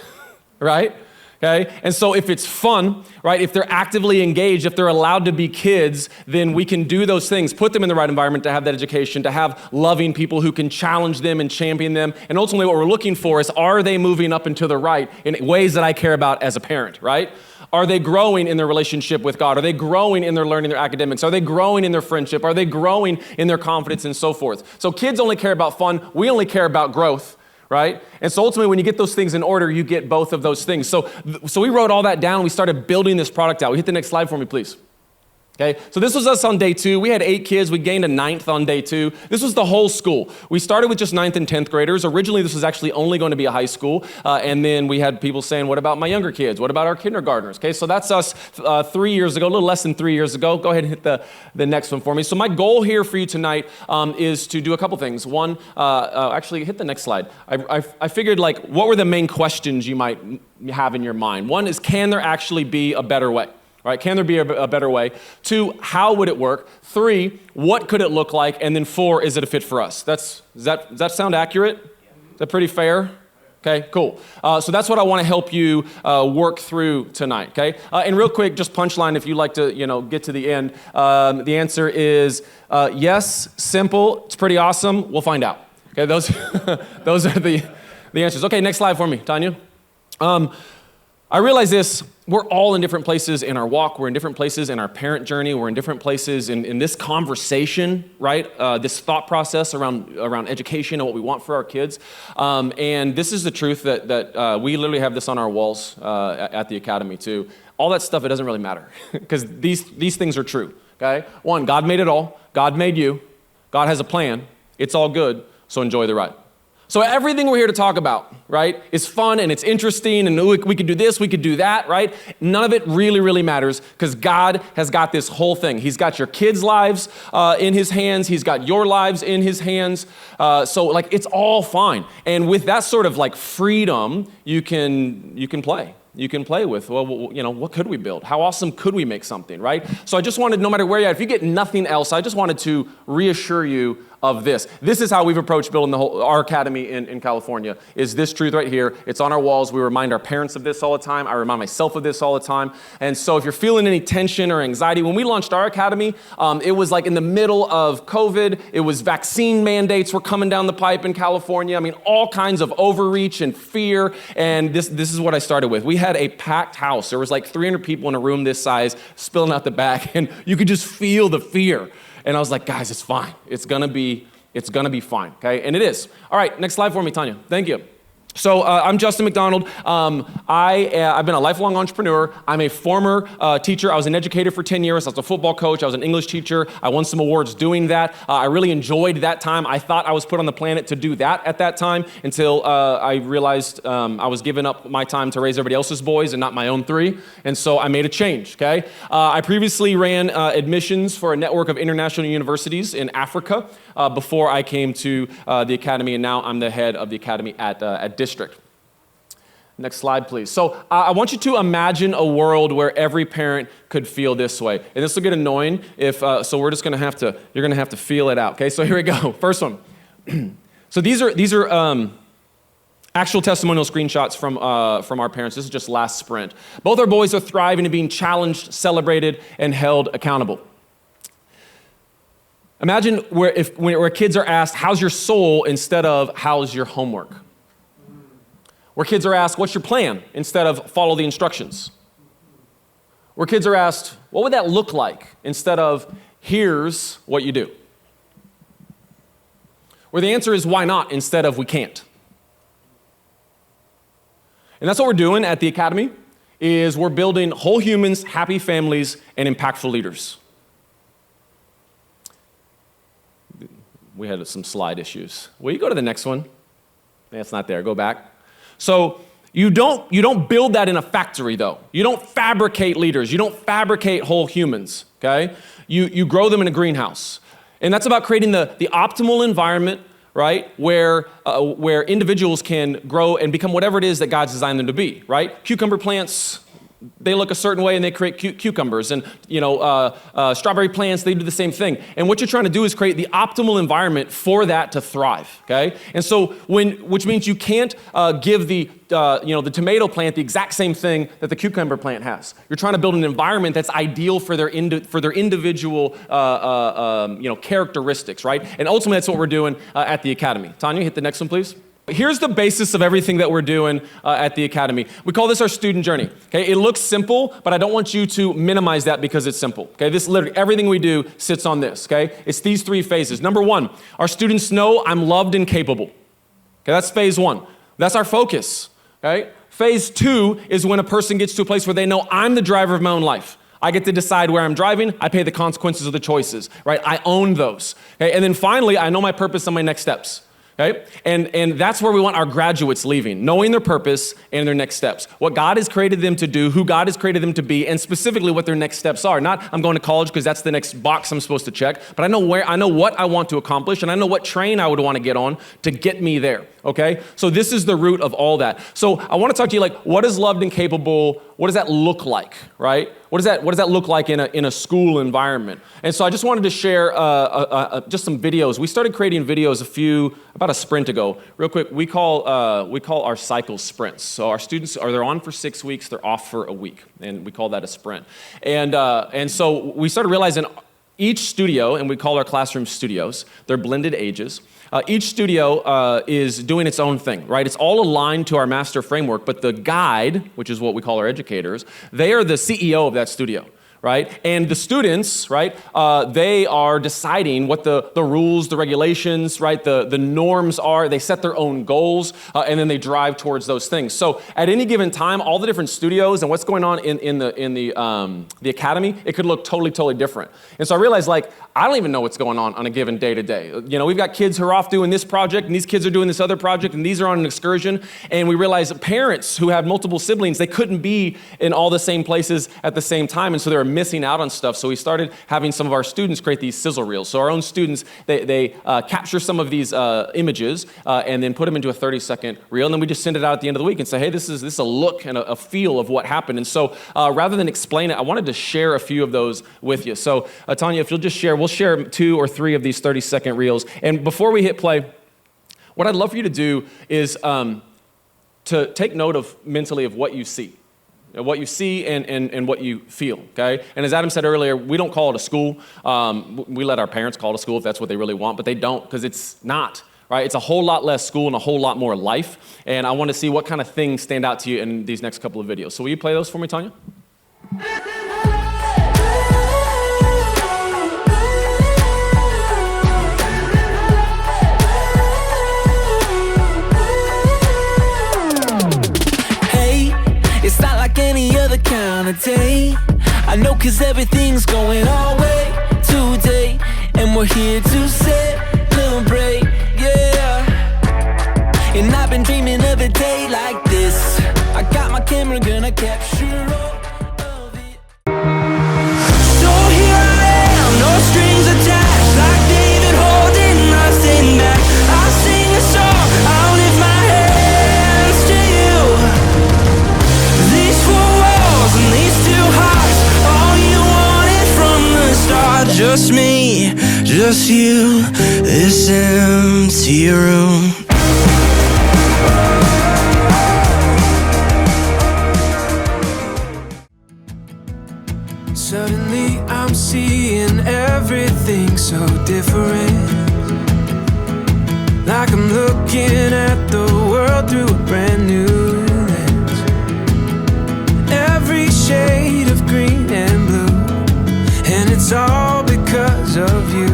right? Okay, and so if it's fun, right, if they're actively engaged, if they're allowed to be kids, then we can do those things, put them in the right environment to have that education, to have loving people who can challenge them and champion them. And ultimately what we're looking for is, are they moving up and to the right in ways that I care about as a parent, right? Are they growing in their relationship with God? Are they growing in their learning, their academics? Are they growing in their friendship? Are they growing in their confidence and so forth? So kids only care about fun. We only care about growth. Right? And so ultimately, when you get those things in order, you get both of those things. So we wrote all that down. We started building this product out. We hit the next slide for me, please. Okay, so this was us on day 2. We had 8 kids. We gained a 9th on day 2. This was the whole school. We started with just 9th and 10th graders. Originally, this was actually only going to be a high school. And then we had people saying, what about my younger kids? What about our kindergartners? Okay, so that's us 3 years ago, a little less than 3 years ago. Go ahead and hit the next one for me. So my goal here for you tonight is to do a couple things. One, actually hit the next slide. I figured, like, what were the main questions you might have in your mind? One is, can there actually be a better way? Right? Can there be a better way? 2, how would it work? 3, what could it look like? And then 4, is it a fit for us? Does that sound accurate? Is that pretty fair? Okay, cool. So that's what I want to help you work through tonight, okay? And real quick, just punchline if you like to, get to the end. The answer is yes, simple, it's pretty awesome, we'll find out. Okay, those are the answers. Okay, next slide for me, Tanya. I realize this, we're all in different places in our walk, we're in different places in our parent journey, we're in different places in this conversation, right? This thought process around education and what we want for our kids. And this is the truth that we literally have this on our walls at the Academy too. All that stuff, it doesn't really matter because these things are true, okay? 1, God made it all, God made you, God has a plan, it's all good, so enjoy the ride. So everything we're here to talk about, right, is fun and it's interesting and we could do this, we could do that, right? None of it really, really matters because God has got this whole thing. He's got your kids' lives in his hands. He's got your lives in his hands. So like it's all fine. And with that sort of like freedom, you can play. You can play with, well, what could we build? How awesome could we make something, right? So I just wanted, no matter where you're at, if you get nothing else, I just wanted to reassure you of this. This is how we've approached building our academy in California, is this truth right here. It's on our walls. We remind our parents of this all the time. I remind myself of this all the time. And so if you're feeling any tension or anxiety, when we launched our academy, it was like in the middle of COVID. It was vaccine mandates were coming down the pipe in California. I mean, all kinds of overreach and fear. And this is what I started with. We had a packed house. There was like 300 people in a room this size spilling out the back, and you could just feel the fear. And I was like, guys, it's fine. It's gonna be fine, okay? And it is. All right, next slide for me, Tanya. Thank you. So I'm Justin McDonald. I've been a lifelong entrepreneur. I'm a former teacher. I was an educator for 10 years. I was a football coach. I was an English teacher. I won some awards doing that. I really enjoyed that time. I thought I was put on the planet to do that at that time until I realized I was giving up my time to raise everybody else's boys and not my own 3. And so I made a change, okay? I previously ran admissions for a network of international universities in Africa before I came to the Academy, and now I'm the head of the Academy at District. Next slide, please. So I want you to imagine a world where every parent could feel this way. And this will get annoying if, so we're just gonna have to, you're gonna have to feel it out. Okay, so here we go. First one. So these are actual testimonial screenshots from our parents. This is just last sprint. Both our boys are thriving and being challenged, celebrated, and held accountable. Imagine where kids are asked, how's your soul, instead of how's your homework? Where kids are asked, what's your plan, instead of follow the instructions? Where kids are asked, what would that look like, instead of here's what you do? Where the answer is why not, instead of we can't. And that's what we're doing at the Academy, is we're building whole humans, happy families, and impactful leaders. We had some slide issues. Will you go to the next one? It's not there, go back. So you don't build that in a factory though. You don't fabricate leaders. You don't fabricate whole humans, okay? You grow them in a greenhouse. And that's about creating the optimal environment right, where individuals can grow and become whatever it is that God's designed them to be, right? Cucumber plants, they look a certain way and they create cucumbers. And strawberry plants, they do the same thing. And what you're trying to do is create the optimal environment for that to thrive, okay? And so which means you can't give the tomato plant the exact same thing that the cucumber plant has. You're trying to build an environment that's ideal for their individual characteristics, right? And ultimately that's what we're doing at the Academy. Tanya, hit the next one, please. Here's the basis of everything that we're doing at the Academy. We call this our student journey, okay? It looks simple, but I don't want you to minimize that because it's simple, okay? This literally, everything we do sits on this, okay? It's these three phases. Number one, our students know I'm loved and capable. Okay, that's phase one. That's our focus, okay? Phase two is when a person gets to a place where they know I'm the driver of my own life. I get to decide where I'm driving. I pay the consequences of the choices, right? I own those, okay? And then finally, I know my purpose and my next steps. Okay? And that's where we want our graduates leaving, knowing their purpose and their next steps. What God has created them to do, who God has created them to be, and specifically what their next steps are. Not I'm going to college because that's the next box I'm supposed to check, but I know what I want to accomplish, and I know what train I would want to get on to get me there. Okay? So this is the root of all that. So I want to talk to you like, what is loved and capable? What does that look like, right? What does that look like in a school environment? And so I just wanted to share just some videos. We started creating videos about a sprint ago. Real quick, we call our cycles sprints. So our students they're on for 6 weeks, they're off for a week, and we call that a sprint. And so we started realizing each studio, and we call our classroom studios, they're blended ages. Each studio is doing its own thing, right? It's all aligned to our master framework, but the guide, which is what we call our educators, they are the CEO of that studio, right? And the students, right, they are deciding what the rules, the regulations, right, the norms are. They set their own goals, and then they drive towards those things. So at any given time, all the different studios and what's going on in the academy, it could look totally different. And so I realized, like, I don't even know what's going on a given day to day. You know, we've got kids who are off doing this project, and these kids are doing this other project, and these are on an excursion. And we realized that parents who have multiple siblings, they couldn't be in all the same places at the same time, and so they were missing out on stuff. So we started having some of our students create these sizzle reels. So our own students, they capture some of these images and then put them into a 30-second reel, and then we just send it out at the end of the week and say, hey, this is a look and a feel of what happened. And so rather than explain it, I wanted to share a few of those with you. So Tanya, if you'll just share, we'll share 2 or 3 of these 30-second reels. And before we hit play, what I'd love for you to do is to take note of mentally of what you see. What you see and what you feel, okay? And as Adam said earlier, we don't call it a school. We let our parents call it a school if that's what they really want, but they don't, because it's not, right? It's a whole lot less school and a whole lot more life. And I want to see what kind of things stand out to you in these next couple of videos. So will you play those for me, Tanya? It's not like any other kind of day. I know 'cause everything's going our way today, and we're here to celebrate, yeah. And I've been dreaming of a day like this. I got my camera, gonna capture all of it. So here I am, no strings attached, like David holding nothing back. I sing a song, I'll lift my hands to you. These 4 walls and these 2 hearts, all you wanted from the start. Just me, just you, this empty room. Suddenly I'm seeing everything so different, like I'm looking at the world through a brand new lens. Every shade of green and blue, and it's all because of you.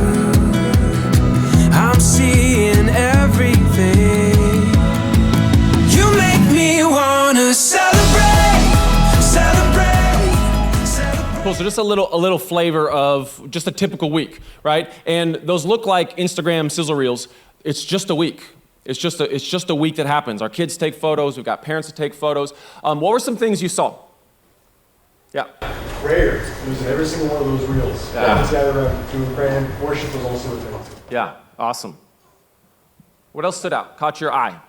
I'm seeing everything. You make me wanna celebrate. Cool, so just a little flavor of just a typical week, right? And those look like Instagram sizzle reels. It's just a week. It's just a week that happens. Our kids take photos. We've got parents that take photos. What were some things you saw? Yeah. Prayer. It was in every single one of those reels. Yeah. Together doing prayer. Worship was also a thing. Yeah. Awesome. What else stood out? Caught your eye?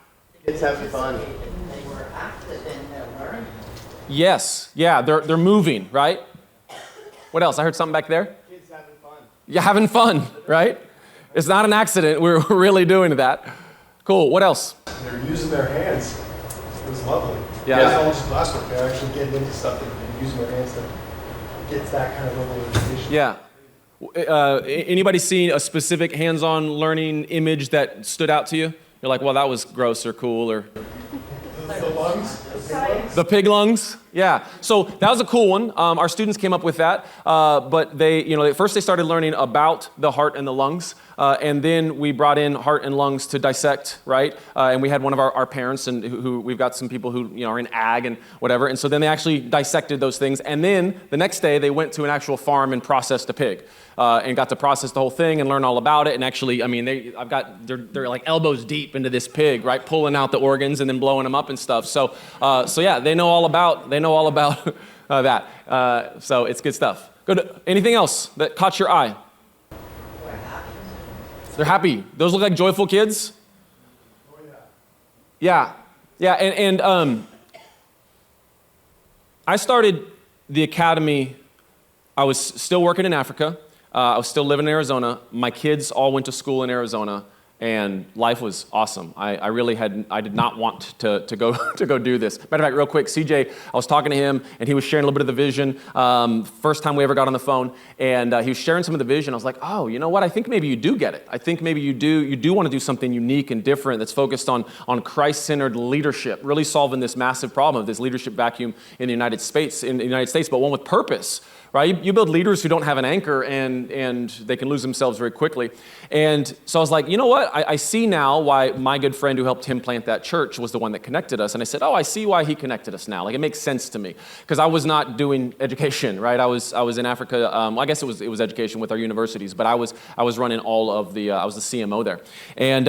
Kids having fun. They were active in their learning. Yes. Yeah, they're moving, right? What else? I heard something back there. Kids having fun. Yeah, having fun, right? It's not an accident. We're really doing that. Cool. What else? They're using their hands. It was lovely. Yeah. It's not just classwork. They're actually getting into stuff that they're using their hands to get that kind of level of education. Yeah. Anybody see a specific hands-on learning image that stood out to you? You're like, well, that was gross or cool or... The lungs. The pig lungs, yeah. So that was a cool one. Our students came up with that, but first they started learning about the heart and the lungs, and then we brought in heart and lungs to dissect, right? And we had one of our parents, and who we've got some people who are in ag and whatever, and so then they actually dissected those things, and then the next day they went to an actual farm and processed a pig. And got to process the whole thing and learn all about it. And actually, I mean, they're like elbows deep into this pig, right? Pulling out the organs and then blowing them up and stuff. So yeah, they know all about that. So it's good stuff. Good. Anything else that caught your eye? They're happy. Those look like joyful kids. Oh, yeah. Yeah. And I started the academy. I was still working in Africa. I was still living in Arizona. My kids all went to school in Arizona, and life was awesome. I did not want to go do this. Matter of fact, real quick, CJ, I was talking to him, and he was sharing a little bit of the vision. First time we ever got on the phone, and he was sharing some of the vision. I was like, oh, you know what? I think maybe you do get it. I think maybe you do want to do something unique and different that's focused on Christ-centered leadership, really solving this massive problem of this leadership vacuum in the United States, but one with purpose. Right? You build leaders who don't have an anchor, and they can lose themselves very quickly. And so I was like, you know what? I see now why my good friend who helped him plant that church was the one that connected us. And I said, oh, I see why he connected us now. Like, it makes sense to me. Because I was not doing education, right? I was in Africa. I guess it was education with our universities, but I was running all of I was the CMO there. And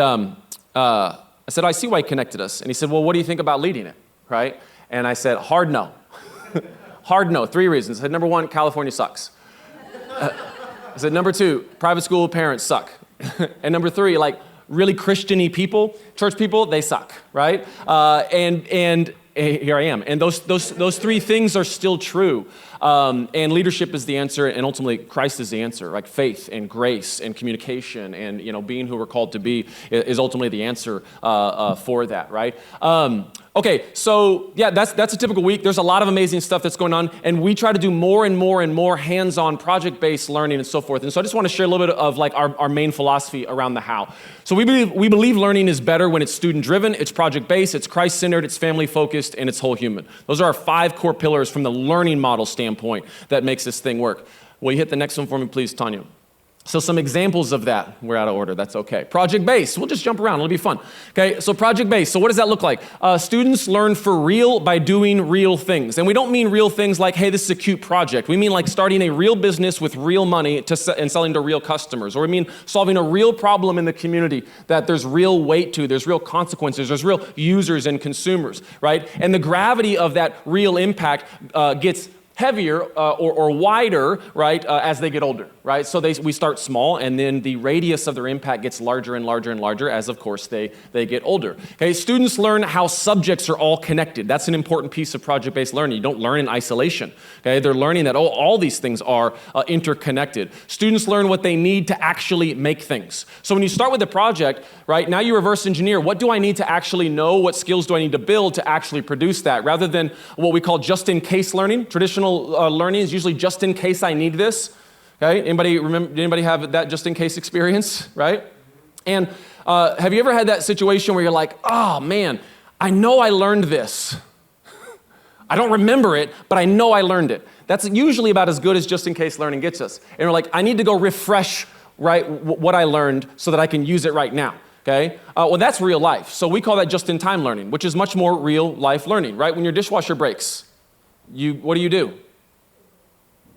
I said, I see why he connected us. And he said, well, what do you think about leading it, right? And I said, hard no. Hard no, 3 reasons. I said, number 1, California sucks. I said, number 2, private school parents suck. And number 3, like really Christian-y people, church people, they suck, right? And here I am. And those 3 things are still true. And leadership is the answer, and ultimately Christ is the answer. Like faith and grace and communication and being who we're called to be is ultimately the answer for that, right? Okay, so yeah, that's a typical week. There's a lot of amazing stuff that's going on, and we try to do more and more and more hands-on project-based learning and so forth. And so I just want to share a little bit of like our main philosophy around the how. So we believe learning is better when it's student-driven, it's project-based, it's Christ-centered, it's family-focused, and it's whole human. Those are our 5 core pillars from the learning model standpoint that makes this thing work. Will you hit the next one for me, please, Tanya? So some examples of that. We're out of order. That's okay. Project-based. We'll just jump around. It'll be fun. Okay, so project-based. So what does that look like? Students learn for real by doing real things. And we don't mean real things like, hey, this is a cute project. We mean like starting a real business with real money and selling to real customers. Or we mean solving a real problem in the community that there's real weight to, there's real consequences, there's real users and consumers, right? And the gravity of that real impact gets heavier or wider, right, as they get older, right? So we start small, and then the radius of their impact gets larger and larger and larger as, of course, they get older. Okay, students learn how subjects are all connected. That's an important piece of project-based learning. You don't learn in isolation. Okay, they're learning that all these things are interconnected. Students learn what they need to actually make things. So when you start with a project, right, now you reverse engineer. What do I need to actually know? What skills do I need to build to actually produce that? Rather than what we call just-in-case learning. Traditional learning is usually just in case I need this. Okay, anybody have that just in case experience, right? And have you ever had that situation where you're like, oh man, I know I learned this. I don't remember it, but I know I learned it. That's usually about as good as just in case learning gets us. And we're like, I need to go refresh, right, what I learned so that I can use it right now. Okay, well that's real life. So we call that just-in-time learning, which is much more real life learning, right? When your dishwasher breaks, what do?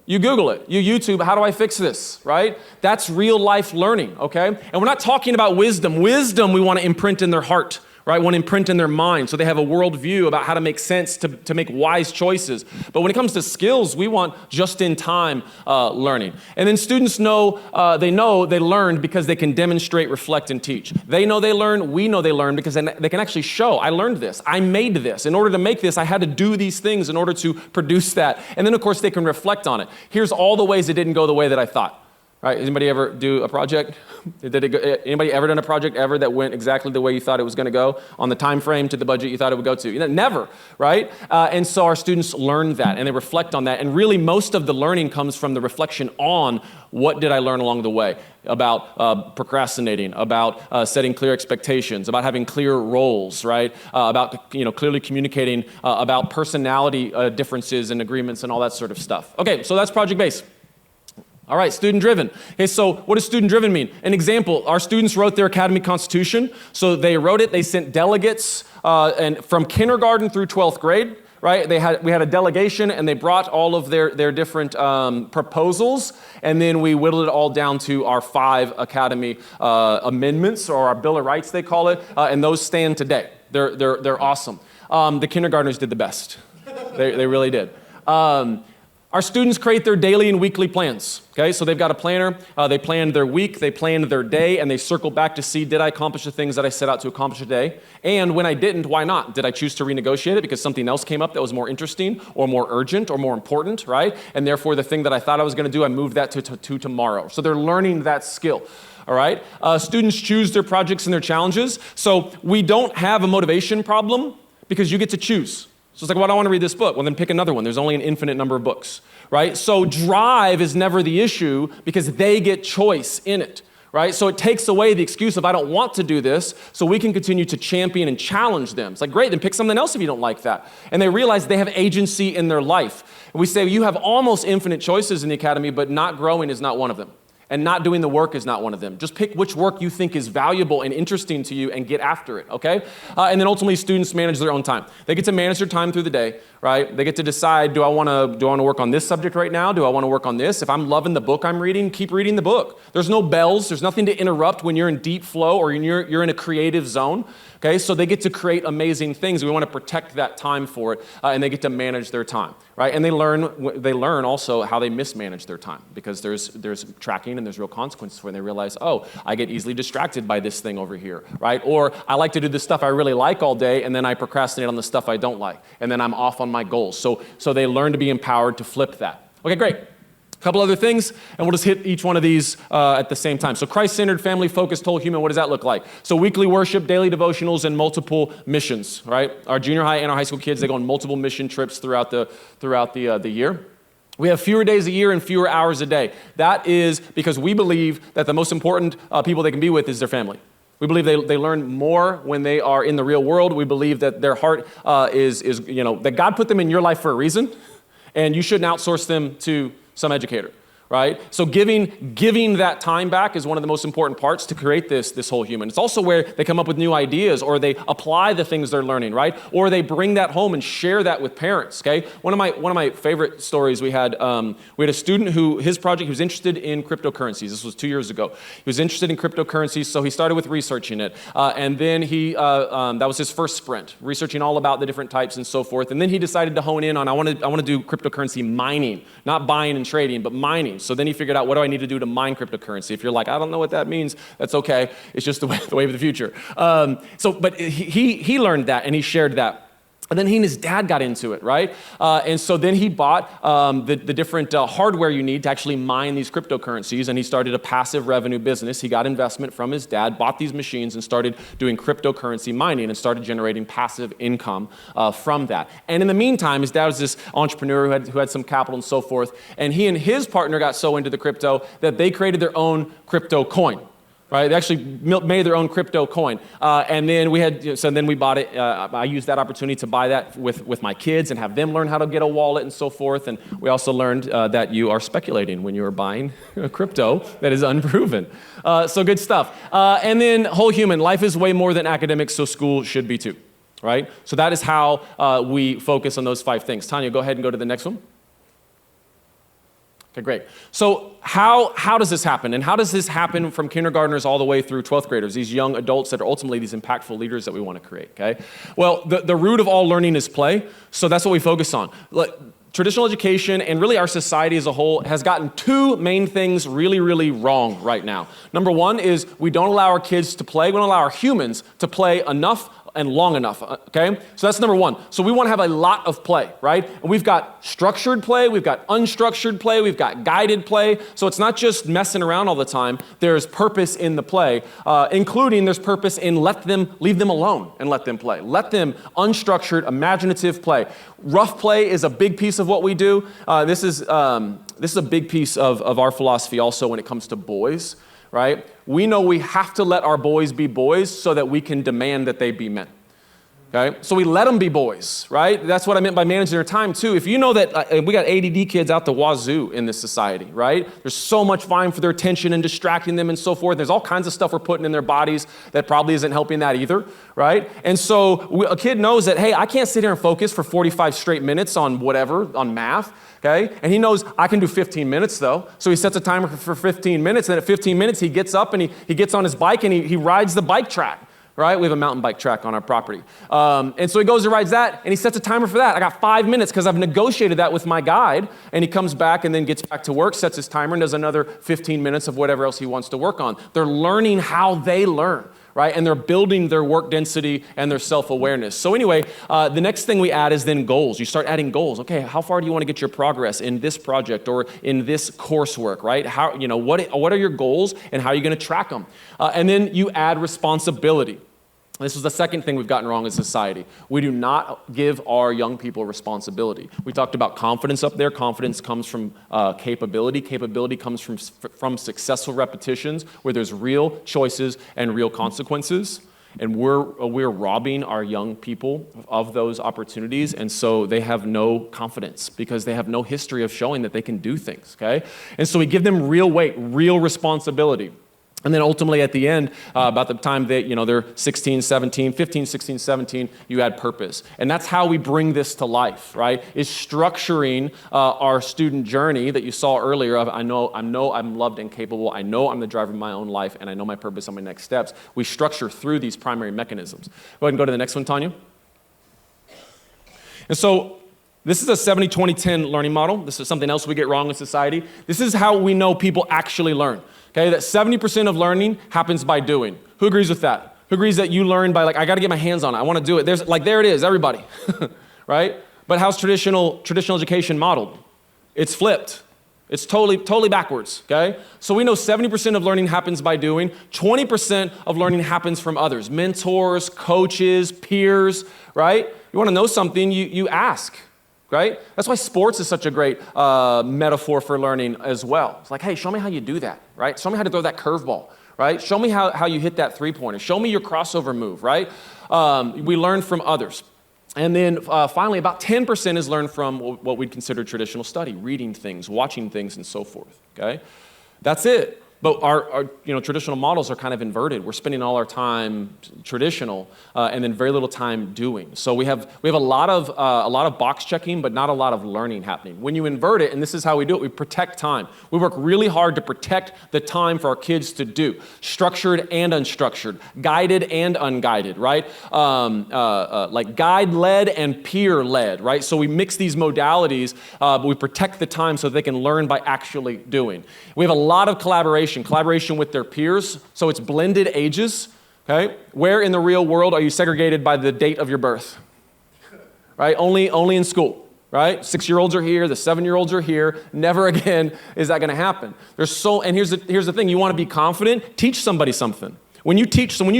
You Google it. You YouTube, how do I fix this, right? That's real life learning, okay? And we're not talking about wisdom. Wisdom we want to imprint in their heart, right? One imprint in their mind, so they have a worldview about how to make sense, to make wise choices. But when it comes to skills, we want just-in-time learning. And then students know they learned because they can demonstrate, reflect, and teach. They know they learn, we know they learn because they can actually show, I learned this, I made this. In order to make this, I had to do these things in order to produce that. And then, of course, they can reflect on it. Here's all the ways it didn't go the way that I thought. Right? Anybody ever do a project? Anybody ever done a project ever that went exactly the way you thought it was going to go, on the time frame to the budget you thought it would go to? Never, right? And so our students learn that and they reflect on that. And really most of the learning comes from the reflection on what did I learn along the way about procrastinating, about setting clear expectations, about having clear roles, right? About clearly communicating, about personality differences and agreements and all that sort of stuff. Okay, so that's project-based. All right, student-driven. Okay, so what does student-driven mean? An example, our students wrote their academy constitution. So they wrote it, they sent delegates and from kindergarten through 12th grade, right? We had a delegation and they brought all of their different proposals, and then we whittled it all down to our 5 academy amendments, or our Bill of Rights they call it, and those stand today. They're awesome. The kindergartners did the best. They really did. Our students create their daily and weekly plans, okay? So they've got a planner, they plan their week, they plan their day, and they circle back to see, did I accomplish the things that I set out to accomplish today? And when I didn't, why not? Did I choose to renegotiate it because something else came up that was more interesting or more urgent or more important, right? And therefore the thing that I thought I was gonna do, I moved that to tomorrow. So they're learning that skill. All right? Students choose their projects and their challenges. So we don't have a motivation problem because you get to choose. So it's like, well, I don't want to read this book. Well, then pick another one. There's only an infinite number of books, right? So drive is never the issue because they get choice in it, right? So it takes away the excuse of I don't want to do this, so we can continue to champion and challenge them. It's like, great, then pick something else if you don't like that. And they realize they have agency in their life. And we say, you have almost infinite choices in the academy, but not growing is not one of them. And not doing the work is not one of them. Just pick which work you think is valuable and interesting to you and get after it, okay? And then ultimately students manage their own time. They get to manage their time through the day, right? They get to decide, do I want to work on this subject right now? Do I want to work on this? If I'm loving the book I'm reading, keep reading the book. There's no bells. There's nothing to interrupt when you're in deep flow or you're in a creative zone. Okay, so they get to create amazing things. We want to protect that time for it, and they get to manage their time, right? And they learn also how they mismanage their time because there's tracking and there's real consequences for it. And they realize, oh, I get easily distracted by this thing over here, right? Or I like to do the stuff I really like all day, and then I procrastinate on the stuff I don't like, and then I'm off on my goals. So they learn to be empowered to flip that. Okay, great. A couple other things, and we'll just hit each one of these at the same time. So Christ-centered, family-focused, whole human, what does that look like? So weekly worship, daily devotionals, and multiple missions, right? Our junior high and our high school kids, they go on multiple mission trips throughout the year. We have fewer days a year and fewer hours a day. That is because we believe that the most important people they can be with is their family. We believe they learn more when they are in the real world. We believe that their heart is that God put them in your life for a reason, and you shouldn't outsource them to some educator, right? So giving that time back is one of the most important parts to create this whole human. It's also where they come up with new ideas, or they apply the things they're learning, right? Or they bring that home and share that with parents, okay? One of my favorite stories we had a student who, his project, he was interested in cryptocurrencies. This was 2 years ago. He was interested in cryptocurrencies, so he started with researching it. And then that was his first sprint, researching all about the different types and so forth. And then he decided to hone in on, I want to do cryptocurrency mining, not buying and trading, but mining. So then he figured out, what do I need to do to mine cryptocurrency? If you're like, I don't know what that means, that's okay. It's just the way of the future. But he learned that and he shared that. And then he and his dad got into it, right? And so then he bought the different hardware you need to actually mine these cryptocurrencies, and he started a passive revenue business. He got investment from his dad, bought these machines, and started doing cryptocurrency mining and started generating passive income from that. And in the meantime, his dad was this entrepreneur who had some capital and so forth, and he and his partner got so into the crypto that they created their own crypto coin. Right? They actually made their own crypto coin. And then we bought it. I used that opportunity to buy that with my kids and have them learn how to get a wallet and so forth. And we also learned that you are speculating when you are buying crypto that is unproven. So good stuff. And then whole human, life is way more than academics, so school should be too. Right? So that is how we focus on those 5 things. Tanya, go ahead and go to the next one. Okay, great. So how does this happen? And how does this happen from kindergartners all the way through 12th graders, these young adults that are ultimately these impactful leaders that we want to create, okay? Well, the root of all learning is play, so that's what we focus on. Traditional education and really our society as a whole has gotten two main things really, really wrong right now. Number one is we don't allow our kids to play. We don't allow our humans to play enough and long enough, okay? So that's number one. So we want to have a lot of play, right? And we've got structured play, we've got unstructured play, we've got guided play. So it's not just messing around all the time. There's purpose in the play, including there's purpose in leave them alone and let them play. Let them unstructured, imaginative play. Rough play is a big piece of what we do. This is a big piece of our philosophy also when it comes to boys. Right? We know we have to let our boys be boys so that we can demand that they be men. Okay? So we let them be boys, right? That's what I meant by managing their time too. If you know that we got ADD kids out the wazoo in this society, right? There's so much vying for their attention and distracting them and so forth. There's all kinds of stuff we're putting in their bodies that probably isn't helping that either, right? And so a kid knows that, hey, I can't sit here and focus for 45 straight minutes on whatever, on math. Okay? And he knows I can do 15 minutes though. So he sets a timer for 15 minutes, and at 15 minutes he gets up and he gets on his bike and he rides the bike track, right? We have a mountain bike track on our property. And so he goes and rides that and he sets a timer for that. I got 5 minutes because I've negotiated that with my guide, and he comes back and then gets back to work, sets his timer and does another 15 minutes of whatever else he wants to work on. They're learning how they learn. Right? And they're building their work density and their self-awareness. So anyway, the next thing we add is then goals. You start adding goals. Okay, how far do you want to get your progress in this project or in this coursework, right? How, what are your goals and how are you going to track them? And then you add responsibility. This is the second thing we've gotten wrong in society. We do not give our young people responsibility. We talked about confidence up there. Confidence comes from capability. Capability comes from successful repetitions where there's real choices and real consequences. And we're robbing our young people of those opportunities, and so they have no confidence because they have no history of showing that they can do things, okay? And so we give them real weight, real responsibility. And then ultimately at the end, about the time that, they're 16, 17, 15, 16, 17, you add purpose. And that's how we bring this to life, right? Is structuring our student journey that you saw earlier of I know I'm loved and capable, I know I'm the driver of my own life, and I know my purpose on my next steps. We structure through these primary mechanisms. Go ahead and go to the next one, Tanya. And so this is a 70-20-10 learning model. This is something else we get wrong in society. This is how we know people actually learn. Okay, that 70% of learning happens by doing. Who agrees with that? Who agrees that you learn by I got to get my hands on it. I want to do it. There it is, everybody, right? But how's traditional education modeled? It's flipped. It's totally backwards, okay? So we know 70% of learning happens by doing. 20% of learning happens from others, mentors, coaches, peers, right? You want to know something, you ask. Right? That's why sports is such a great metaphor for learning as well. It's like, hey, show me how you do that, right? Show me how to throw that curveball, right? Show me how you hit that three-pointer. Show me your crossover move, right? We learn from others. And then finally, about 10% is learned from what we'd consider traditional study, reading things, watching things, and so forth, okay? That's it. But our traditional models are kind of inverted. We're spending all our time traditional and then very little time doing. So we have a lot of box checking, but not a lot of learning happening. When you invert it, and this is how we do it, we protect time. We work really hard to protect the time for our kids to do, structured and unstructured, guided and unguided, right? Like guide-led and peer-led, right? So we mix these modalities, but we protect the time so they can learn by actually doing. We have a lot of collaboration with their peers, so it's blended ages, okay? Where in the real world are you segregated by the date of your birth? Right? Only in school, right? 6-year-olds are here, the 7-year-olds are here. Never again is that going to happen. And here's the thing, you want to be confident, teach somebody something. When you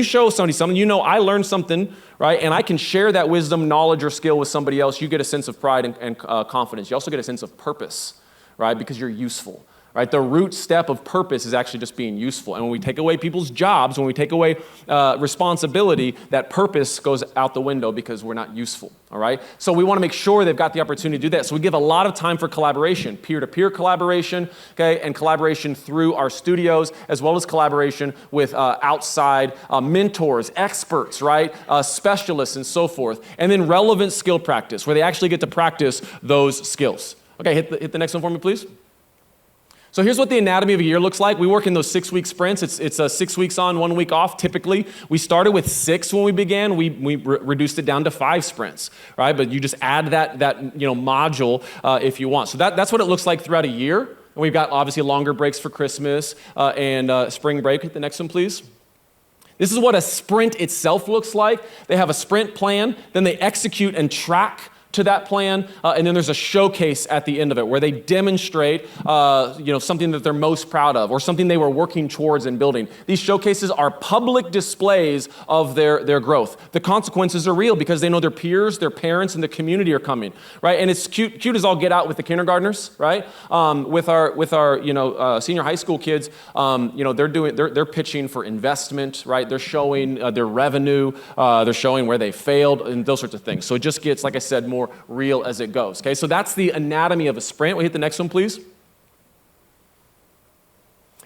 show somebody something, I learned something, right? And I can share that wisdom, knowledge, or skill with somebody else. You get a sense of pride and confidence. You also get a sense of purpose, right? Because you're useful. Right? The root step of purpose is actually just being useful. And when we take away people's jobs, when we take away responsibility, that purpose goes out the window because we're not useful. All right? So we want to make sure they've got the opportunity to do that. So we give a lot of time for collaboration, peer-to-peer collaboration, okay, and collaboration through our studios, as well as collaboration with outside mentors, experts, right, specialists, and so forth. And then relevant skill practice, where they actually get to practice those skills. Okay, hit the next one for me, please. So here's what the anatomy of a year looks like. We work in those 6-week sprints. It's 6 weeks on, 1 week off, typically. We started with 6 when we began. We reduced it down to 5 sprints, right? But you just add that module if you want. So that's what it looks like throughout a year. And we've got obviously longer breaks for Christmas and spring break. The next one, please. This is what a sprint itself looks like. They have a sprint plan, then they execute and track to that plan, and then there's a showcase at the end of it where they demonstrate something that they're most proud of or something they were working towards and building. These showcases are public displays of their growth. The consequences are real because they know their peers, their parents, and the community are coming, right? And it's cute as all get out with the kindergartners, right? With our senior high school kids, they're pitching for investment, right? They're showing their revenue, they're showing where they failed, and those sorts of things. So it just gets, like I said, more real as it goes. Okay, so that's the anatomy of a sprint. We hit the next one, please.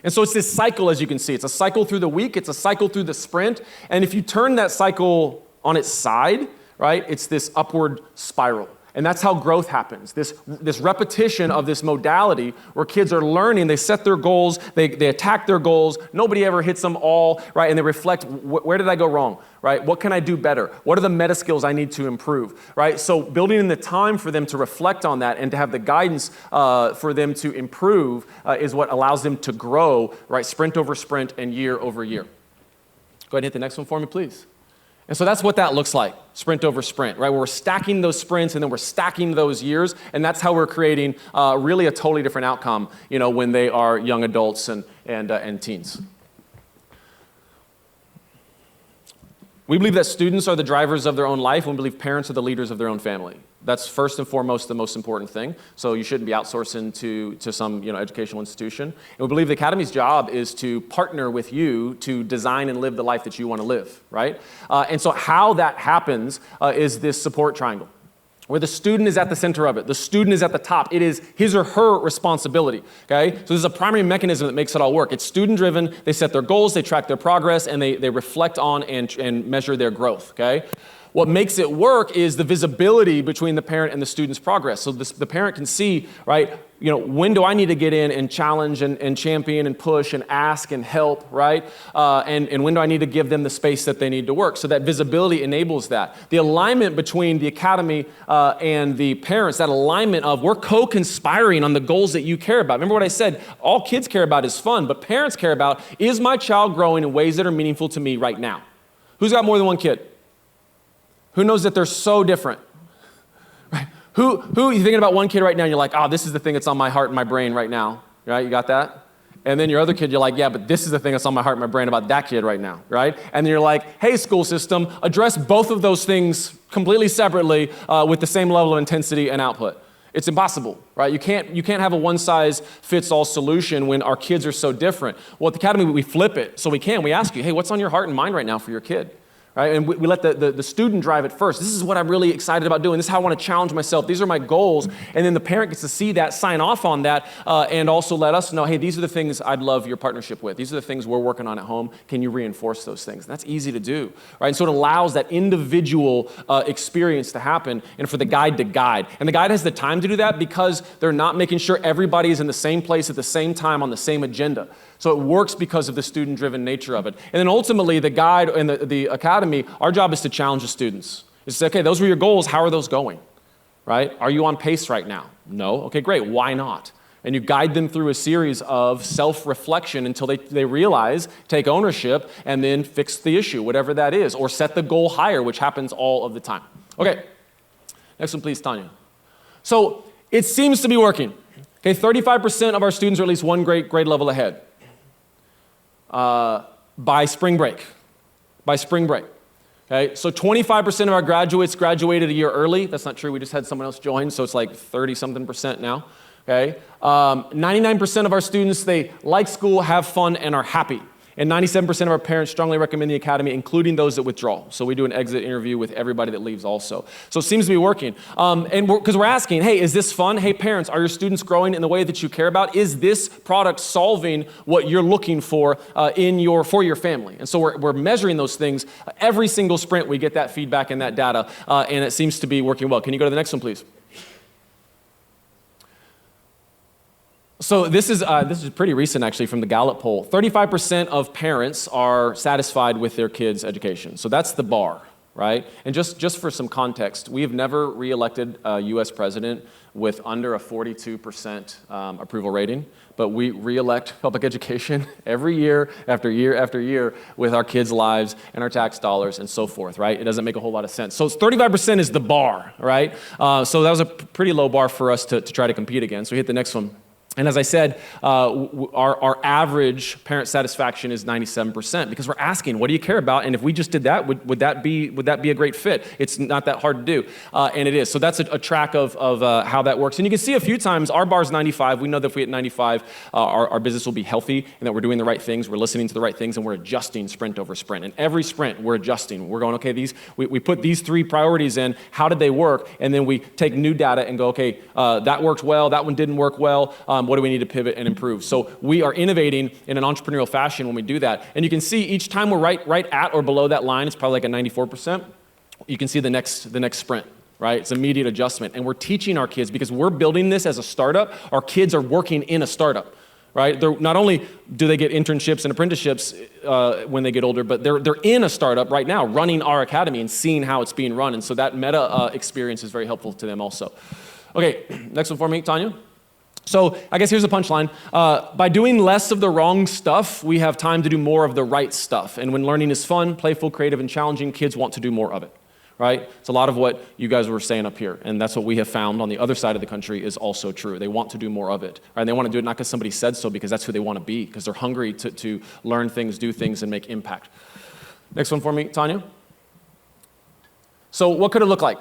And so it's this cycle, as you can see. It's a cycle through the week. It's a cycle through the sprint. And if you turn that cycle on its side, right, it's this upward spiral. And that's how growth happens. This repetition of this modality where kids are learning, they set their goals, they attack their goals, nobody ever hits them all, right? And they reflect, where did I go wrong, right? What can I do better? What are the meta skills I need to improve, right? So building in the time for them to reflect on that and to have the guidance for them to improve is what allows them to grow, right? Sprint over sprint and year over year. Go ahead and hit the next one for me, please. And so that's what that looks like, sprint over sprint, right? We're stacking those sprints and then we're stacking those years, and that's how we're creating really a totally different outcome, when they are young adults and teens. We believe that students are the drivers of their own life, and we believe parents are the leaders of their own family. That's first and foremost the most important thing. So you shouldn't be outsourcing to some educational institution. And we believe the Academy's job is to partner with you to design and live the life that you want to live, right? And so how that happens is this support triangle, where the student is at the center of it. The student is at the top. It is his or her responsibility, okay? So there's a primary mechanism that makes it all work. It's student-driven. They set their goals, they track their progress, and they reflect on and measure their growth, okay? What makes it work is the visibility between the parent and the student's progress. So the parent can see, right, when do I need to get in and challenge and champion and push and ask and help, right? And when do I need to give them the space that they need to work? So that visibility enables that. The alignment between the Academy and the parents, that alignment of we're co-conspiring on the goals that you care about. Remember what I said, all kids care about is fun, but parents care about, is my child growing in ways that are meaningful to me right now? Who's got more than one kid? Who knows that they're so different? Right? Who you thinking about one kid right now and you're like, this is the thing that's on my heart and my brain right now, right? You got that? And then your other kid, you're like, yeah, but this is the thing that's on my heart and my brain about that kid right now, right? And then you're like, hey, school system, address both of those things completely separately with the same level of intensity and output. It's impossible, right? You can't have a one-size-fits-all solution when our kids are so different. Well, at the Academy, we flip it. So we ask you, hey, what's on your heart and mind right now for your kid? Right? And we let the student drive it first. This is what I'm really excited about doing. This is how I want to challenge myself. These are my goals. And then the parent gets to see that, sign off on that, and also let us know, hey, these are the things I'd love your partnership with. These are the things we're working on at home. Can you reinforce those things? And that's easy to do, right? And so it allows that individual experience to happen and for the guide to guide. And the guide has the time to do that because they're not making sure everybody is in the same place at the same time on the same agenda. So it works because of the student-driven nature of it. And then ultimately, the guide and the Academy, our job is to challenge the students. Is to say, okay, those were your goals. How are those going? Right? Are you on pace right now? No? Okay, great. Why not? And you guide them through a series of self-reflection until they realize, take ownership, and then fix the issue, whatever that is, or set the goal higher, which happens all of the time. Okay, next one, please, Tanya. So it seems to be working. Okay, 35% of our students are at least one grade level ahead. By spring break. Okay, so 25% of our graduates graduated a year early. That's not true. We just had someone else join, so it's like 30-something% now. Okay, 99% of our students, they like school, have fun, and are happy. And 97% of our parents strongly recommend the Academy, including those that withdraw. So we do an exit interview with everybody that leaves also. So it seems to be working. And because we're asking, hey, is this fun? Hey, parents, are your students growing in the way that you care about? Is this product solving what you're looking for for your family? And so we're measuring those things. Every single sprint, we get that feedback and that data, and it seems to be working well. Can you go to the next one, please? So this is pretty recent, actually, from the Gallup poll. 35% of parents are satisfied with their kids' education. So that's the bar, right? And just for some context, we have never reelected a U.S. president with under a 42% approval rating, but we reelect public education every year after year after year with our kids' lives and our tax dollars and so forth, right? It doesn't make a whole lot of sense. So 35% is the bar, right? So that was a pretty low bar for us to try to compete against. So we hit the next one. And as I said, our average parent satisfaction is 97% because we're asking, what do you care about? And if we just did that, would that be a great fit? It's not that hard to do, and it is. So that's a track of how that works. And you can see a few times our bar is 95. We know that if we hit 95, our business will be healthy and that we're doing the right things, we're listening to the right things, and we're adjusting sprint over sprint. And every sprint, we're adjusting. We're going, okay, we put these 3 priorities in. How did they work? And then we take new data and go, okay, that worked well. That one didn't work well. What do we need to pivot and improve? So we are innovating in an entrepreneurial fashion when we do that. And you can see each time we're right at or below that line, it's probably like a 94%. You can see the next sprint, right? It's immediate adjustment. And we're teaching our kids, because we're building this as a startup, our kids are working in a startup, right? Not only do they get internships and apprenticeships when they get older, but they're in a startup right now running our academy and seeing how it's being run. And so that meta experience is very helpful to them also. Okay, next one for me, Tanya. So I guess here's the punchline. By doing less of the wrong stuff, we have time to do more of the right stuff. And when learning is fun, playful, creative, and challenging, kids want to do more of it, right? It's a lot of what you guys were saying up here. And that's what we have found on the other side of the country is also true. They want to do more of it, right? And they want to do it not because somebody said so, because that's who they want to be, because they're hungry to learn things, do things, and make impact. Next one for me, Tanya. So what could it look like?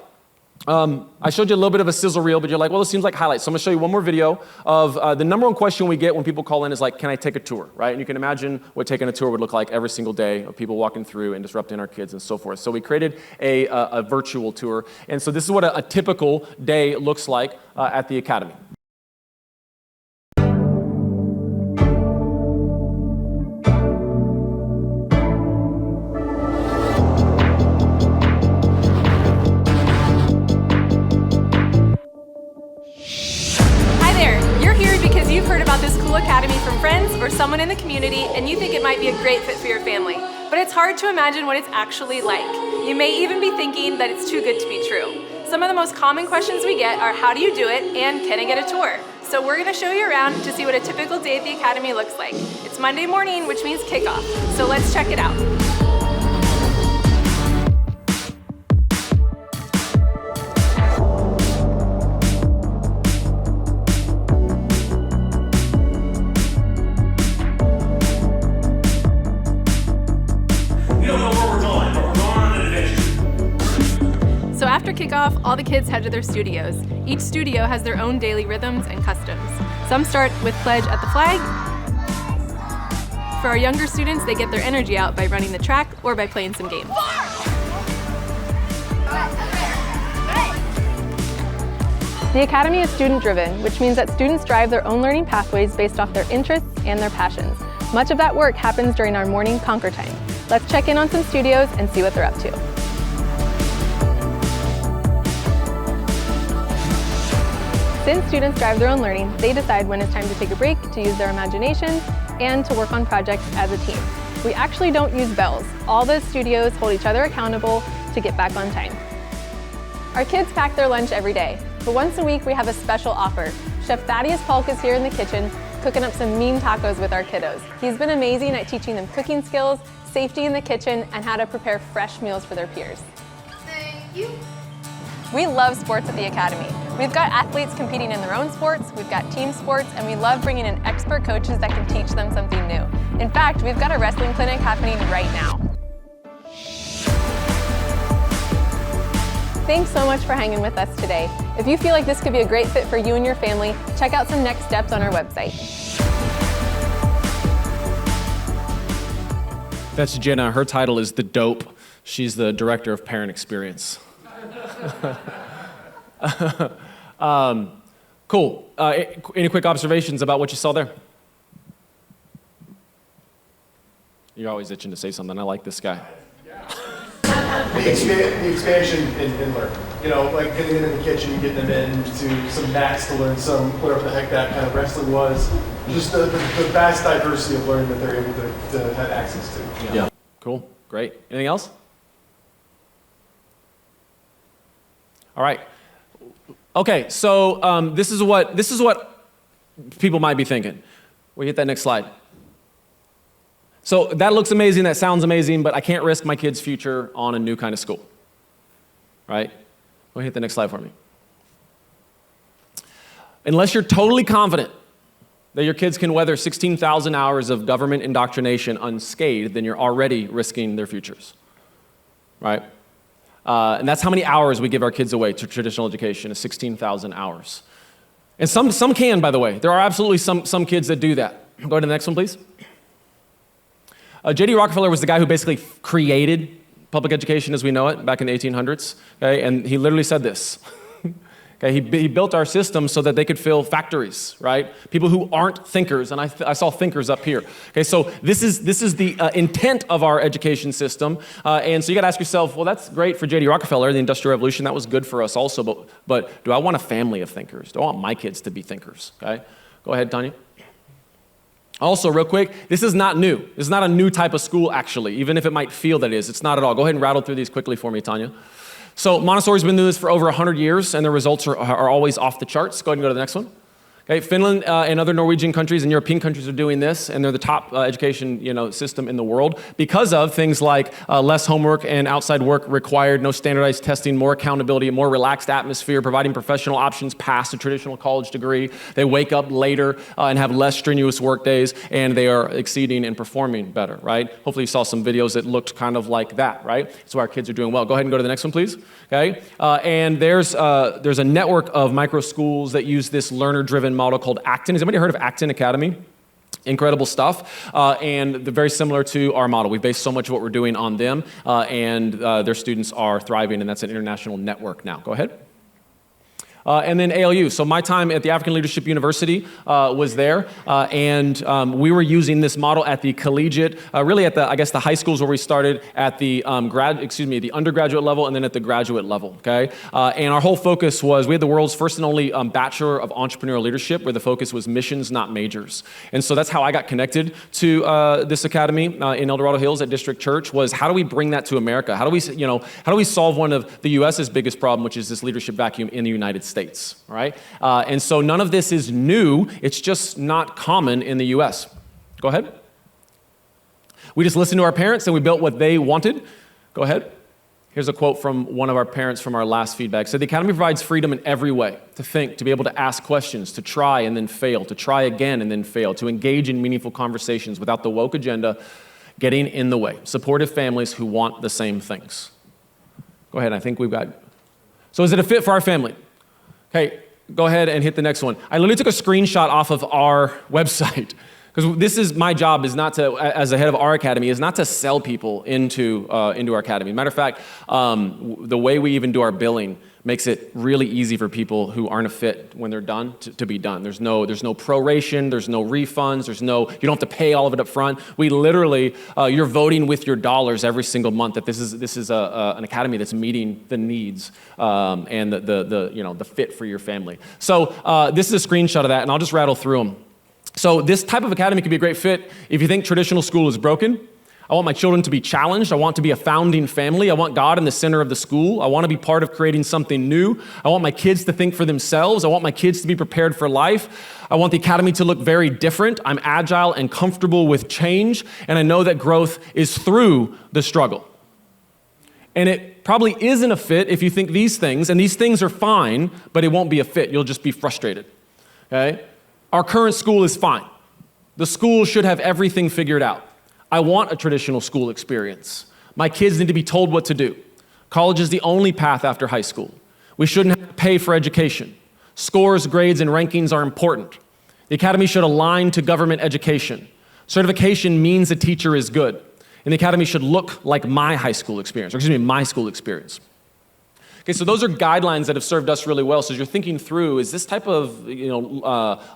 I showed you a little bit of a sizzle reel, but you're like, well, it seems like highlights. So I'm going to show you one more video of the number one question we get when people call in is like, can I take a tour, right? And you can imagine what taking a tour would look like every single day of people walking through and disrupting our kids and so forth. So we created a virtual tour. And so this is what a typical day looks like at the academy. You've heard about this cool academy from friends or someone in the community, and you think it might be a great fit for your family. But it's hard to imagine what it's actually like. You may even be thinking that it's too good to be true. Some of the most common questions we get are, how do you do it, and can I get a tour? So we're going to show you around to see what a typical day at the academy looks like. It's Monday morning, which means kickoff. So let's check it out. So after kickoff, all the kids head to their studios. Each studio has their own daily rhythms and customs. Some start with pledge at the flag. For our younger students, they get their energy out by running the track or by playing some games. The Academy is student-driven, which means that students drive their own learning pathways based off their interests and their passions. Much of that work happens during our morning conquer time. Let's check in on some studios and see what they're up to. Since students drive their own learning, they decide when it's time to take a break, to use their imaginations, and to work on projects as a team. We actually don't use bells. All the studios hold each other accountable to get back on time. Our kids pack their lunch every day, but once a week we have a special offer. Chef Thaddeus Polk is here in the kitchen, cooking up some mean tacos with our kiddos. He's been amazing at teaching them cooking skills, safety in the kitchen, and how to prepare fresh meals for their peers. Thank you. We love sports at the Academy. We've got athletes competing in their own sports, we've got team sports, and we love bringing in expert coaches that can teach them something new. In fact, we've got a wrestling clinic happening right now. Thanks so much for hanging with us today. If you feel like this could be a great fit for you and your family, check out some next steps on our website. That's Jenna. Her title is The Dope. She's the director of parent experience. Cool. Any quick observations about what you saw there? You're always itching to say something. I like this guy. The expansion in learning. You know, like getting them in the kitchen, getting them into some mats to learn whatever the heck that kind of wrestling was. Just the vast diversity of learning that they're able to have access to. Yeah. Cool. Great. Anything else? All right. Okay. So this is what people might be thinking. We hit that next slide. So that looks amazing. That sounds amazing, but I can't risk my kid's future on a new kind of school. Right? We'll hit the next slide for me. Unless you're totally confident that your kids can weather 16,000 hours of government indoctrination unscathed, then you're already risking their futures, right? And that's how many hours we give our kids away to traditional education, is 16,000 hours. And some can, by the way. There are absolutely some kids that do that. Go to the next one, please. J.D. Rockefeller was the guy who basically created public education as we know it back in the 1800s, okay? And he literally said this. Okay, he built our system so that they could fill factories, right? People who aren't thinkers, and I saw thinkers up here. Okay, so this is the intent of our education system, and so you got to ask yourself, well, that's great for J.D. Rockefeller, the Industrial Revolution. That was good for us also, but do I want a family of thinkers? Do I want my kids to be thinkers? Okay, go ahead, Tanya. Also, real quick, this is not new. This is not a new type of school, actually, even if it might feel that it is. It's not at all. Go ahead and rattle through these quickly for me, Tanya. So Montessori's been doing this for over 100 years, and the results are always off the charts. Go ahead and go to the next one. Okay, Finland and other Norwegian countries and European countries are doing this, and they're the top education system in the world because of things like less homework and outside work required, no standardized testing, more accountability, a more relaxed atmosphere, providing professional options past a traditional college degree. They wake up later and have less strenuous work days, and they are exceeding and performing better, right? Hopefully you saw some videos that looked kind of like that, right? So our kids are doing well. Go ahead and go to the next one, please. Okay, and there's a network of micro schools that use this learner-driven model called Acton. Has anybody heard of Acton Academy? Incredible stuff, and they're very similar to our model. We base so much of what we're doing on them, and their students are thriving, and that's an international network now. Go ahead. And then ALU. So my time at the African Leadership University was there, and we were using this model at the collegiate, really at the high schools where we started at the the undergraduate level and then at the graduate level. Okay, and our whole focus was we had the world's first and only Bachelor of Entrepreneurial Leadership, where the focus was missions, not majors. And so that's how I got connected to this academy in El Dorado Hills at District Church. Was how do we bring that to America? How do we solve one of the U.S.'s biggest problem, which is this leadership vacuum in the United States? All right? And so none of this is new. It's just not common in the U.S. Go ahead. We just listened to our parents and we built what they wanted. Go ahead. Here's a quote from one of our parents from our last feedback. So the Academy provides freedom in every way, to think, to be able to ask questions, to try and then fail, to try again and then fail, to engage in meaningful conversations without the woke agenda getting in the way. Supportive families who want the same things. Go ahead. I think we've got... So is it a fit for our family? Okay, go ahead and hit the next one. I literally took a screenshot off of our website because this is my job, is not to, as the head of our academy, is not to sell people into our academy. Matter of fact, the way we even do our billing makes it really easy for people who aren't a fit when they're done to be done. There's no proration, there's no refunds, you don't have to pay all of it up front. We literally, you're voting with your dollars every single month that this is an academy that's meeting the needs and the fit for your family. So this is a screenshot of that, and I'll just rattle through them. So this type of academy could be a great fit if you think traditional school is broken. I want my children to be challenged. I want to be a founding family. I want God in the center of the school. I want to be part of creating something new. I want my kids to think for themselves. I want my kids to be prepared for life. I want the academy to look very different. I'm agile and comfortable with change, and I know that growth is through the struggle. And it probably isn't a fit if you think these things, and these things are fine, but it won't be a fit. You'll just be frustrated, okay? Our current school is fine. The school should have everything figured out. I want a traditional school experience. My kids need to be told what to do. College is the only path after high school. We shouldn't have to pay for education. Scores, grades, and rankings are important. The academy should align to government education. Certification means a teacher is good. And the academy should look like my school experience. Okay, so those are guidelines that have served us really well. So as you're thinking through, is this type of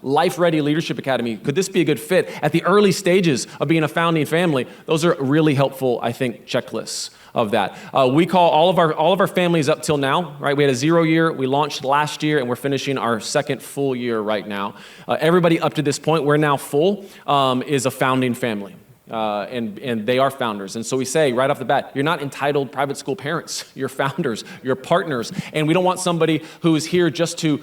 life-ready leadership academy, could this be a good fit? At the early stages of being a founding family, those are really helpful, I think, checklists. of that. We call all of our families up till now, right? We had a 0 year, we launched last year, and we're finishing our second full year right now. Everybody up to this point, we're now full, is a founding family. And they are founders. And so we say right off the bat, you're not entitled private school parents. You're founders, you're partners. And we don't want somebody who is here just to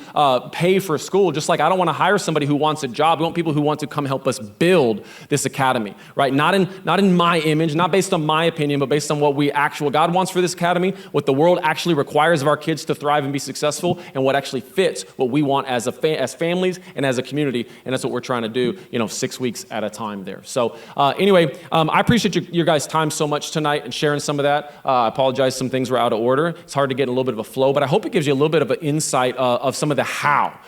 pay for school, just like I don't want to hire somebody who wants a job. We want people who want to come help us build this academy, right? Not in my image, not based on my opinion, but based on what God wants for this academy, what the world actually requires of our kids to thrive and be successful, and what actually fits what we want as families and as a community. And that's what we're trying to do, 6 weeks at a time there. So anyway, I appreciate your guys' time so much tonight and sharing some of that. I apologize, some things were out of order. It's hard to get a little bit of a flow, but I hope it gives you a little bit of an insight of some of the how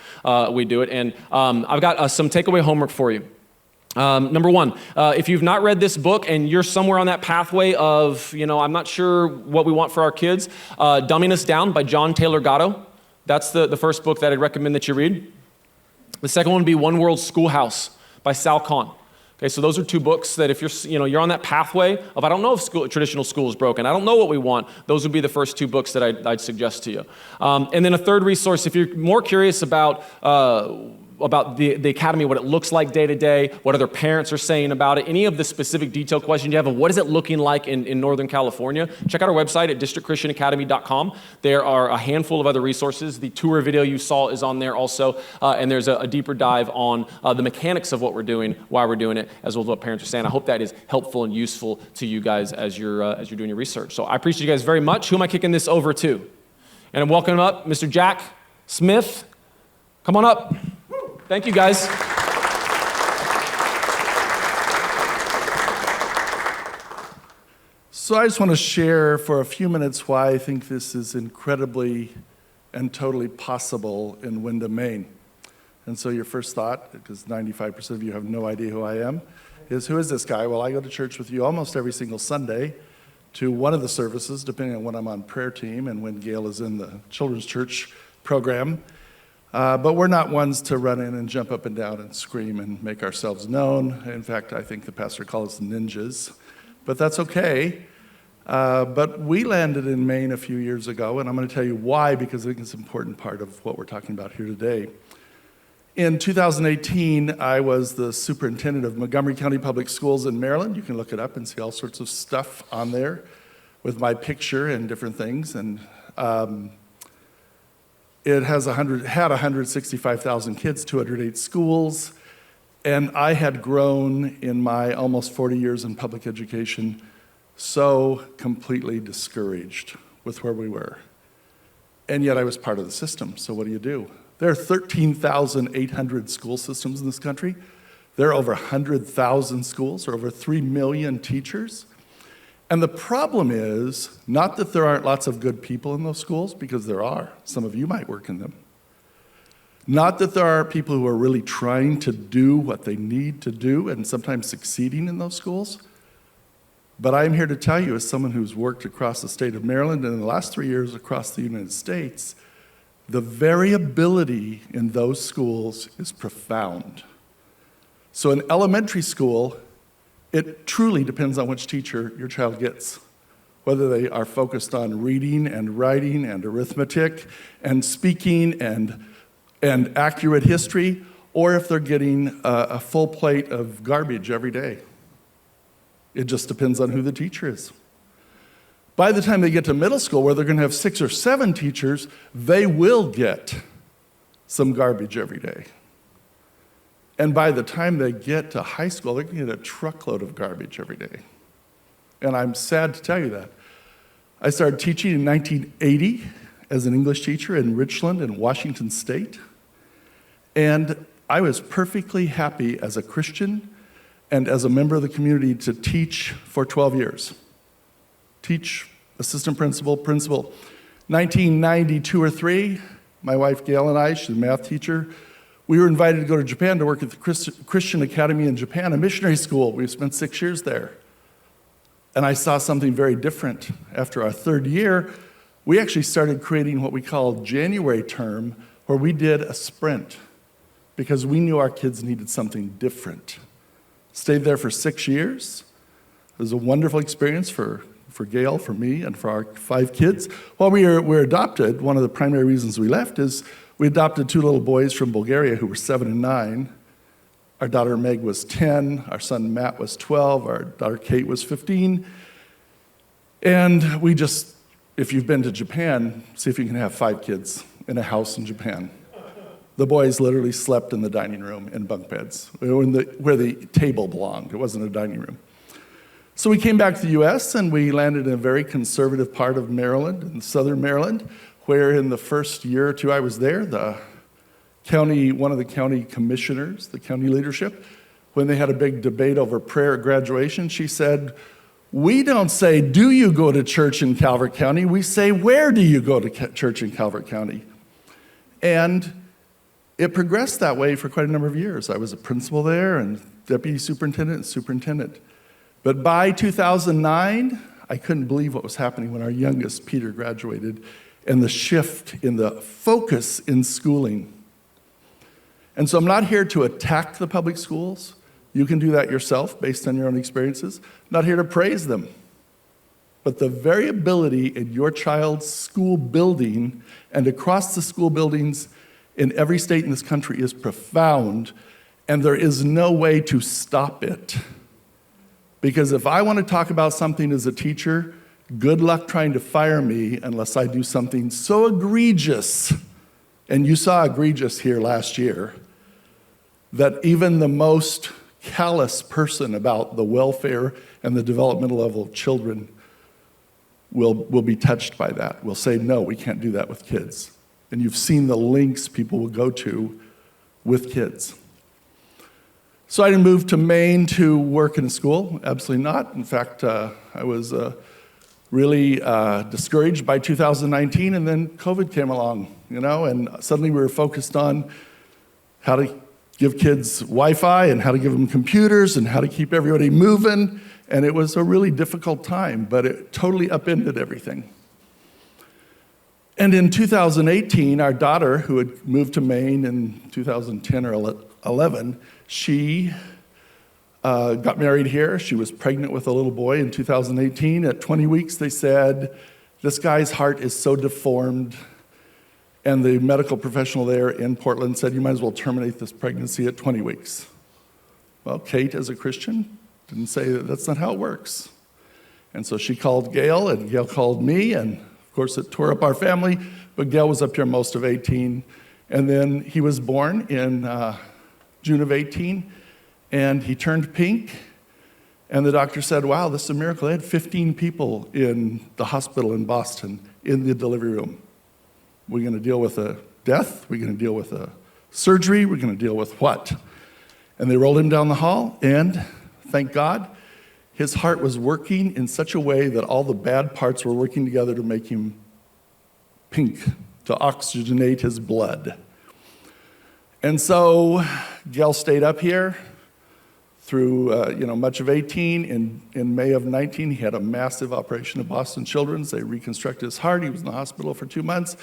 we do it. And I've got some takeaway homework for you. Number one, if you've not read this book and you're somewhere on that pathway of, I'm not sure what we want for our kids, Dumbing Us Down by John Taylor Gatto. That's the first book that I'd recommend that you read. The second one would be One World Schoolhouse by Sal Khan. Okay, so those are two books that if you're on that pathway of I don't know if traditional school is broken, I don't know what we want, those would be the first two books that I'd suggest to you. And then a third resource, if you're more curious about the academy, what it looks like day to day, what other parents are saying about it, any of the specific detailed questions you have of what is it looking like in Northern California, check out our website at districtchristianacademy.com. There are a handful of other resources. The tour video you saw is on there also, and there's a deeper dive on the mechanics of what we're doing, why we're doing it, as well as what parents are saying. I hope that is helpful and useful to you guys as you're doing your research. So I appreciate you guys very much. Who am I kicking this over to? And I'm welcoming up Mr. Jack Smith. Come on up. Thank you, guys. So I just want to share for a few minutes why I think this is incredibly and totally possible in Windham, Maine. And so your first thought, because 95% of you have no idea who I am, is who is this guy? Well, I go to church with you almost every single Sunday to one of the services, depending on when I'm on prayer team and when Gail is in the children's church program. But we're not ones to run in and jump up and down and scream and make ourselves known. In fact, I think the pastor calls us ninjas, but that's okay. But we landed in Maine a few years ago, and I'm going to tell you why, because I think it's an important part of what we're talking about here today. In 2018, I was the superintendent of Montgomery County Public Schools in Maryland. You can look it up and see all sorts of stuff on there with my picture and different things. And it had 165,000 kids, 208 schools, and I had grown in my almost 40 years in public education so completely discouraged with where we were. And yet I was part of the system, so what do? There are 13,800 school systems in this country. There are over 100,000 schools, or over 3 million teachers. And the problem is not that there aren't lots of good people in those schools, because there are. Some of you might work in them. Not that there are people who are really trying to do what they need to do and sometimes succeeding in those schools. But I'm here to tell you, as someone who's worked across the state of Maryland and in the last 3 years across the United States, the variability in those schools is profound. So in elementary school, it truly depends on which teacher your child gets, whether they are focused on reading and writing and arithmetic and speaking and accurate history, or if they're getting a full plate of garbage every day. It just depends on who the teacher is. By the time they get to middle school, where they're going to have 6 or 7 teachers, they will get some garbage every day. And by the time they get to high school, they're going to get a truckload of garbage every day. And I'm sad to tell you that. I started teaching in 1980 as an English teacher in Richland in Washington State. And I was perfectly happy as a Christian and as a member of the community to teach for 12 years. Teach, assistant principal, principal. 1992 or 3, my wife Gail and I, she's a math teacher, we were invited to go to Japan to work at the Christian Academy in Japan, a missionary school. We spent 6 years there. And I saw something very different. After our 3rd year, we actually started creating what we called January term, where we did a sprint because we knew our kids needed something different. Stayed there for 6 years. It was a wonderful experience for for Gail, for me, and for our 5 kids. While we were adopted, one of the primary reasons we left is we adopted 2 little boys from Bulgaria who were 7 and 9. Our daughter Meg was 10, our son Matt was 12, our daughter Kate was 15. And we just, if you've been to Japan, see if you can have 5 kids in a house in Japan. The boys literally slept in the dining room in bunk beds, where the table belonged. It wasn't a dining room. So we came back to the US and we landed in a very conservative part of Maryland, in southern Maryland, where in the first year or 2 I was there, one of the county commissioners, the county leadership, when they had a big debate over prayer at graduation, she said, "We don't say, do you go to church in Calvert County? We say, where do you go to church in Calvert County?" And it progressed that way for quite a number of years. I was a principal there and deputy superintendent and superintendent. But by 2009, I couldn't believe what was happening when our youngest, Peter, graduated, and the shift in the focus in schooling. And so I'm not here to attack the public schools. You can do that yourself based on your own experiences. I'm not here to praise them. But the variability in your child's school building and across the school buildings in every state in this country is profound, and there is no way to stop it. Because if I want to talk about something as a teacher, good luck trying to fire me unless I do something so egregious, and you saw egregious here last year, that even the most callous person about the welfare and the developmental level of children will be touched by that. Will say, no, we can't do that with kids. And you've seen the links people will go to with kids. So I didn't move to Maine to work in a school, absolutely not. In fact, I was really discouraged by 2019, and then COVID came along, and suddenly we were focused on how to give kids Wi-Fi and how to give them computers and how to keep everybody moving, and it was a really difficult time, but it totally upended everything. And in 2018, our daughter, who had moved to Maine in 2010 or 11, she got married here. She was pregnant with a little boy in 2018. At 20 weeks, they said, this guy's heart is so deformed. And the medical professional there in Portland said, you might as well terminate this pregnancy at 20 weeks. Well, Kate, as a Christian, didn't say that that's not how it works. And so she called Gail, and Gail called me, and of course, it tore up our family, but Gail was up here most of 18. And then he was born in June of 18, and he turned pink. And the doctor said, wow, this is a miracle. They had 15 people in the hospital in Boston in the delivery room. We're going to deal with a death. We're going to deal with a surgery. We're going to deal with what? And they rolled him down the hall, and thank God, his heart was working in such a way that all the bad parts were working together to make him pink, to oxygenate his blood. And so Gail stayed up here through much of 18. In May of 19, he had a massive operation at Boston Children's. They reconstructed his heart. He was in the hospital for 2 months.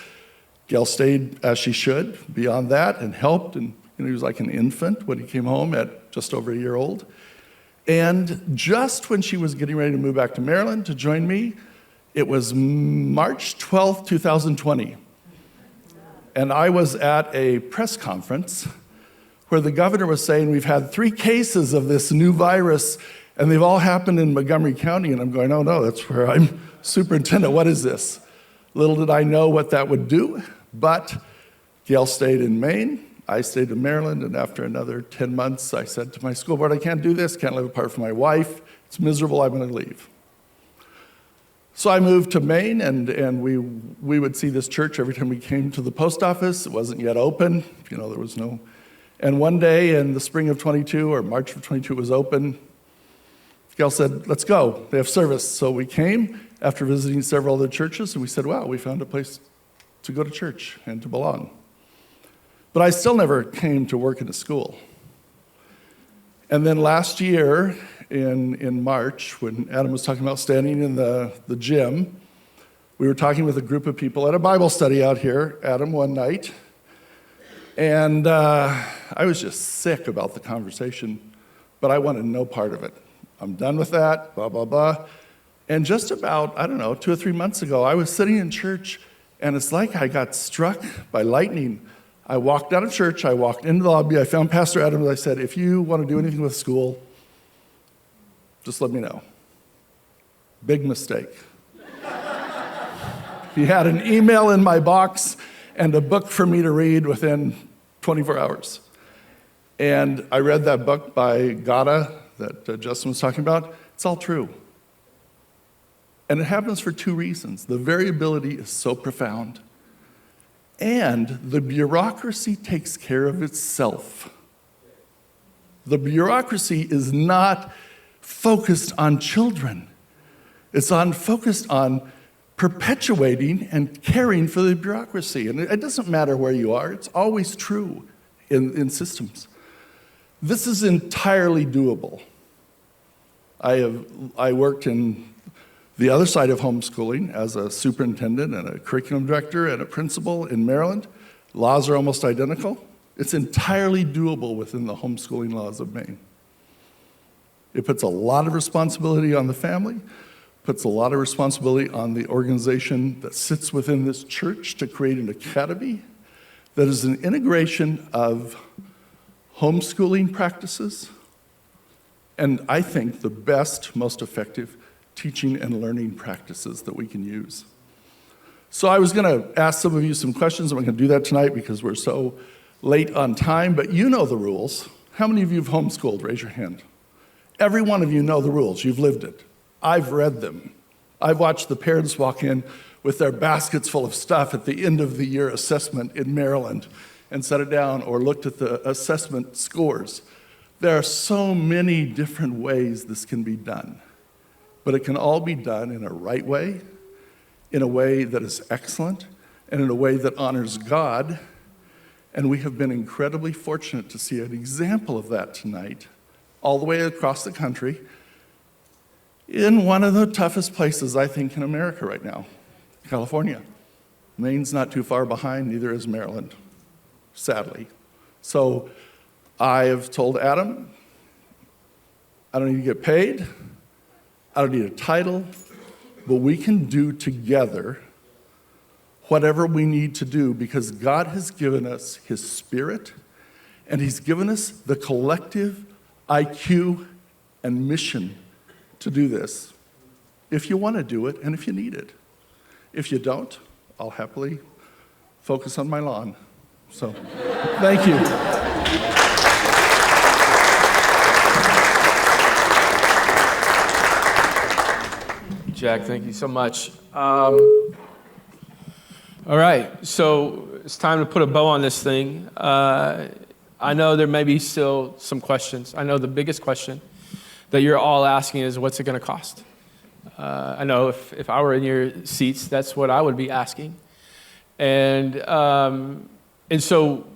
Gail stayed as she should beyond that and helped. And he was like an infant when he came home at just over a year old. And just when she was getting ready to move back to Maryland to join me, it was March 12th, 2020. And I was at a press conference where the governor was saying, we've had 3 cases of this new virus, and they've all happened in Montgomery County. And I'm going, oh no, that's where I'm superintendent. What is this? Little did I know what that would do, but Gail stayed in Maine. I stayed in Maryland, and after another 10 months, I said to my school board, I can't do this, can't live apart from my wife. It's miserable, I'm gonna leave. So I moved to Maine, and we would see this church every time we came to the post office. It wasn't yet open, there was no. And one day in the spring of 22, or March of 22, it was open. Gail said, let's go, they have service. So we came after visiting several other churches, and we said, wow, we found a place to go to church and to belong. But I still never came to work in a school. And then last year, in March, when Adam was talking about standing in the gym, we were talking with a group of people at a Bible study out here, Adam, one night. And I was just sick about the conversation, but I wanted no part of it. I'm done with that, blah, blah, blah. And just about, 2 or 3 months ago, I was sitting in church, and it's like I got struck by lightning. I walked out of church, I walked into the lobby, I found Pastor Adams, I said, if you want to do anything with school, just let me know. Big mistake. He had an email in my box and a book for me to read within 24 hours. And I read that book by Gada that Justin was talking about. It's all true. And it happens for 2 reasons. The variability is so profound, and the bureaucracy takes care of itself. The bureaucracy is not focused on children. It's focused on perpetuating and caring for the bureaucracy. And it doesn't matter where you are. It's always true in systems. This is entirely doable. I worked in the other side of homeschooling as a superintendent and a curriculum director and a principal in Maryland. Laws are almost identical. It's entirely doable within the homeschooling laws of Maine. It puts a lot of responsibility on the family, puts a lot of responsibility on the organization that sits within this church to create an academy that is an integration of homeschooling practices and I think the best, most effective teaching and learning practices that we can use. So I was going to ask some of you some questions. I'm not going to do that tonight because we're so late on time, but you know the rules. How many of you have homeschooled? Raise your hand. Every one of you know the rules. You've lived it. I've read them. I've watched the parents walk in with their baskets full of stuff at the end of the year assessment in Maryland and set it down, or looked at the assessment scores. There are so many different ways this can be done, but it can all be done in a right way, in a way that is excellent, and in a way that honors God. And we have been incredibly fortunate to see an example of that tonight, all the way across the country, in one of the toughest places, I think, in America right now, California. Maine's not too far behind, neither is Maryland, sadly. So I have told Adam, I don't need to get paid, I don't need a title, but we can do together whatever we need to do because God has given us His Spirit, and He's given us the collective IQ and mission to do this, if you want to do it and if you need it. If you don't, I'll happily focus on my lawn. So, thank you. Jack, thank you so much. All right, so it's time to put a bow on this thing. I know there may be still some questions. I know the biggest question that you're all asking is, what's it going to cost? I know if I were in your seats, that's what I would be asking. And so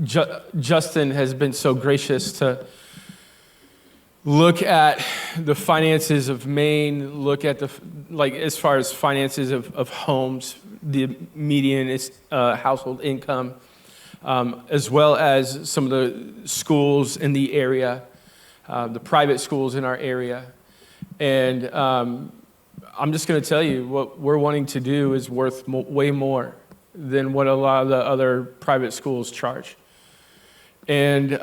Justin has been so gracious to look at the finances of Maine, look at as far as finances of homes, the median household income, as well as some of the schools in the area, the private schools in our area. And I'm just going to tell you, what we're wanting to do is worth way more than what a lot of the other private schools charge. And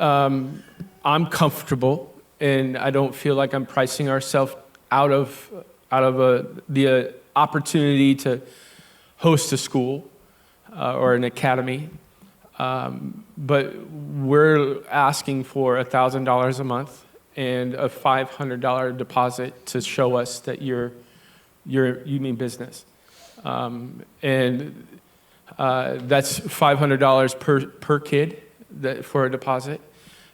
I'm comfortable, and I don't feel like I'm pricing ourselves out of the opportunity to host a school or an academy. But we're asking for $1,000 a month and a $500 deposit to show us that you mean business. And that's $500 per kid for a deposit.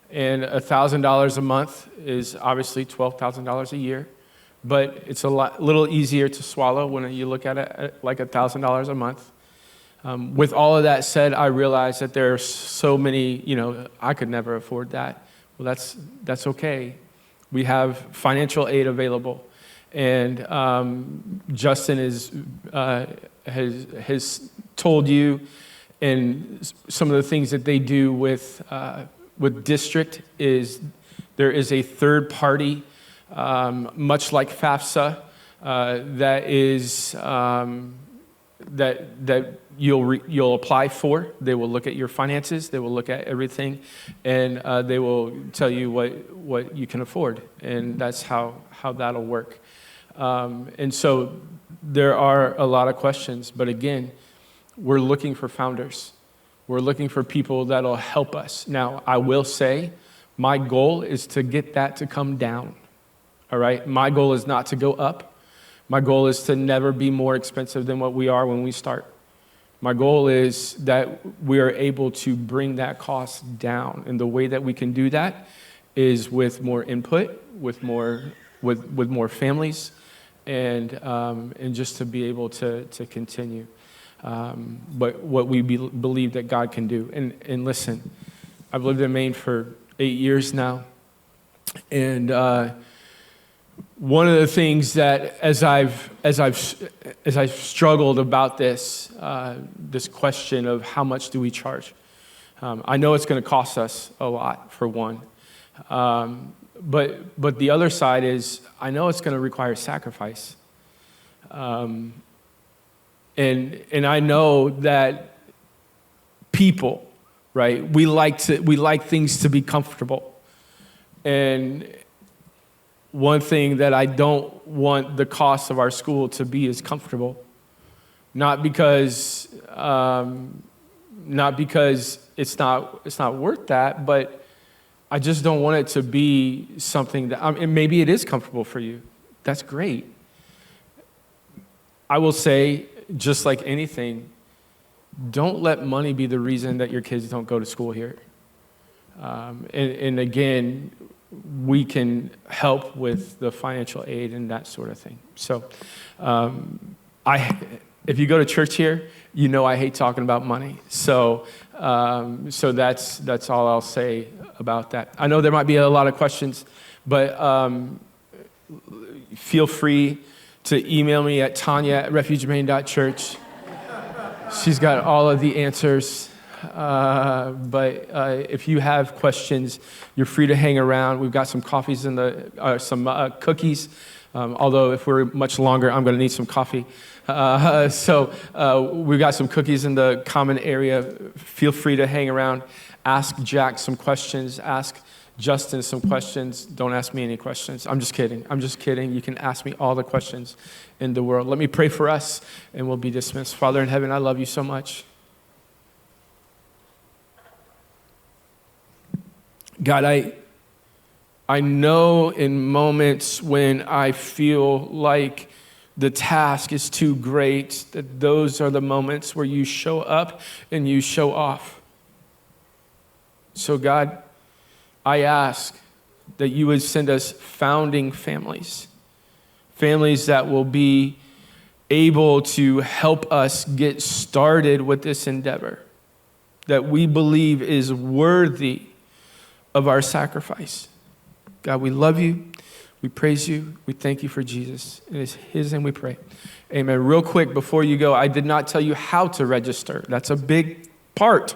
And $1,000 a month is obviously $12,000 a year. But it's little easier to swallow when you look at it like $1,000 a month. With all of that said, I realize that there are so many, I could never afford that. Well, that's okay. We have financial aid available. And Justin has told you, and some of the things that they do with district is there is a third party much like FAFSA, that you'll apply for. They will look at your finances, they will look at everything, and they will tell you what you can afford, and that's how that'll work. And so there are a lot of questions, but again, we're looking for founders. We're looking for people that'll help us. Now, I will say, my goal is to get that to come down, all right? My goal is not to go up. My goal is to never be more expensive than what we are when we start. My goal is that we are able to bring that cost down. And the way that we can do that is with more input, with more families, and just to be able to continue. But what we believe that God can do. And listen, I've lived in Maine for 8 years now. And one of the things that as I've struggled about this question of how much do we charge, I know it's going to cost us a lot, for one, but the other side is I know it's going to require sacrifice, and I know that people, right? We like things to be comfortable, and one thing that I don't want the cost of our school to be is comfortable, not because it's not worth that, but I just don't want it to be something that, and maybe it is comfortable for you. That's great. I will say, just like anything, don't let money be the reason that your kids don't go to school here. And again, we can help with the financial aid and that sort of thing. So if you go to church here, you know I hate talking about money. So that's all I'll say about that. I know there might be a lot of questions, but feel free to email me at Tanya@RefugeMaine.church. She's got all of the answers. But if you have questions, you're free to hang around. We've got some coffees some cookies. Although if we're much longer, I'm going to need some coffee. So we've got some cookies in the common area. Feel free to hang around. Ask Jack some questions. Ask Justin some questions. Don't ask me any questions. I'm just kidding. You can ask me all the questions in the world. Let me pray for us, and we'll be dismissed. Father in heaven, I love you so much. God, I know in moments when I feel like the task is too great, that those are the moments where you show up and you show off. So God, I ask that you would send us founding families that will be able to help us get started with this endeavor, that we believe is worthy of our sacrifice. God, we love you. We praise you. We thank you for Jesus. It is his name we pray. Amen. Real quick, before you go, I did not tell you how to register. That's a big part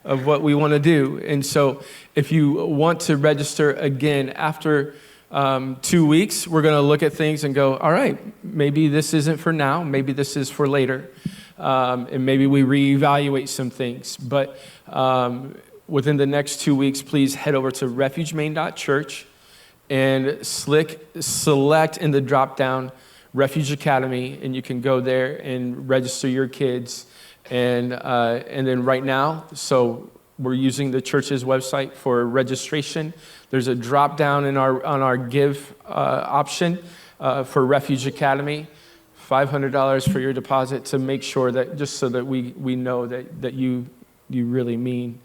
of what we want to do. And so if you want to register again after 2 weeks, we're going to look at things and go, all right, maybe this isn't for now. Maybe this is for later. And maybe we reevaluate some things. But within the next 2 weeks, please head over to RefugeMaine.church and select in the drop-down Refuge Academy, and you can go there and register your kids. And then right now, so we're using the church's website for registration. There's a drop-down on our give option for Refuge Academy, $500 for your deposit to make sure that, just so that we know that you really mean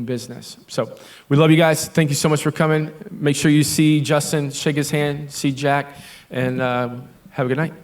business. So we love you guys. Thank you so much for coming. Make sure you see Justin, shake his hand, see Jack, and have a good night.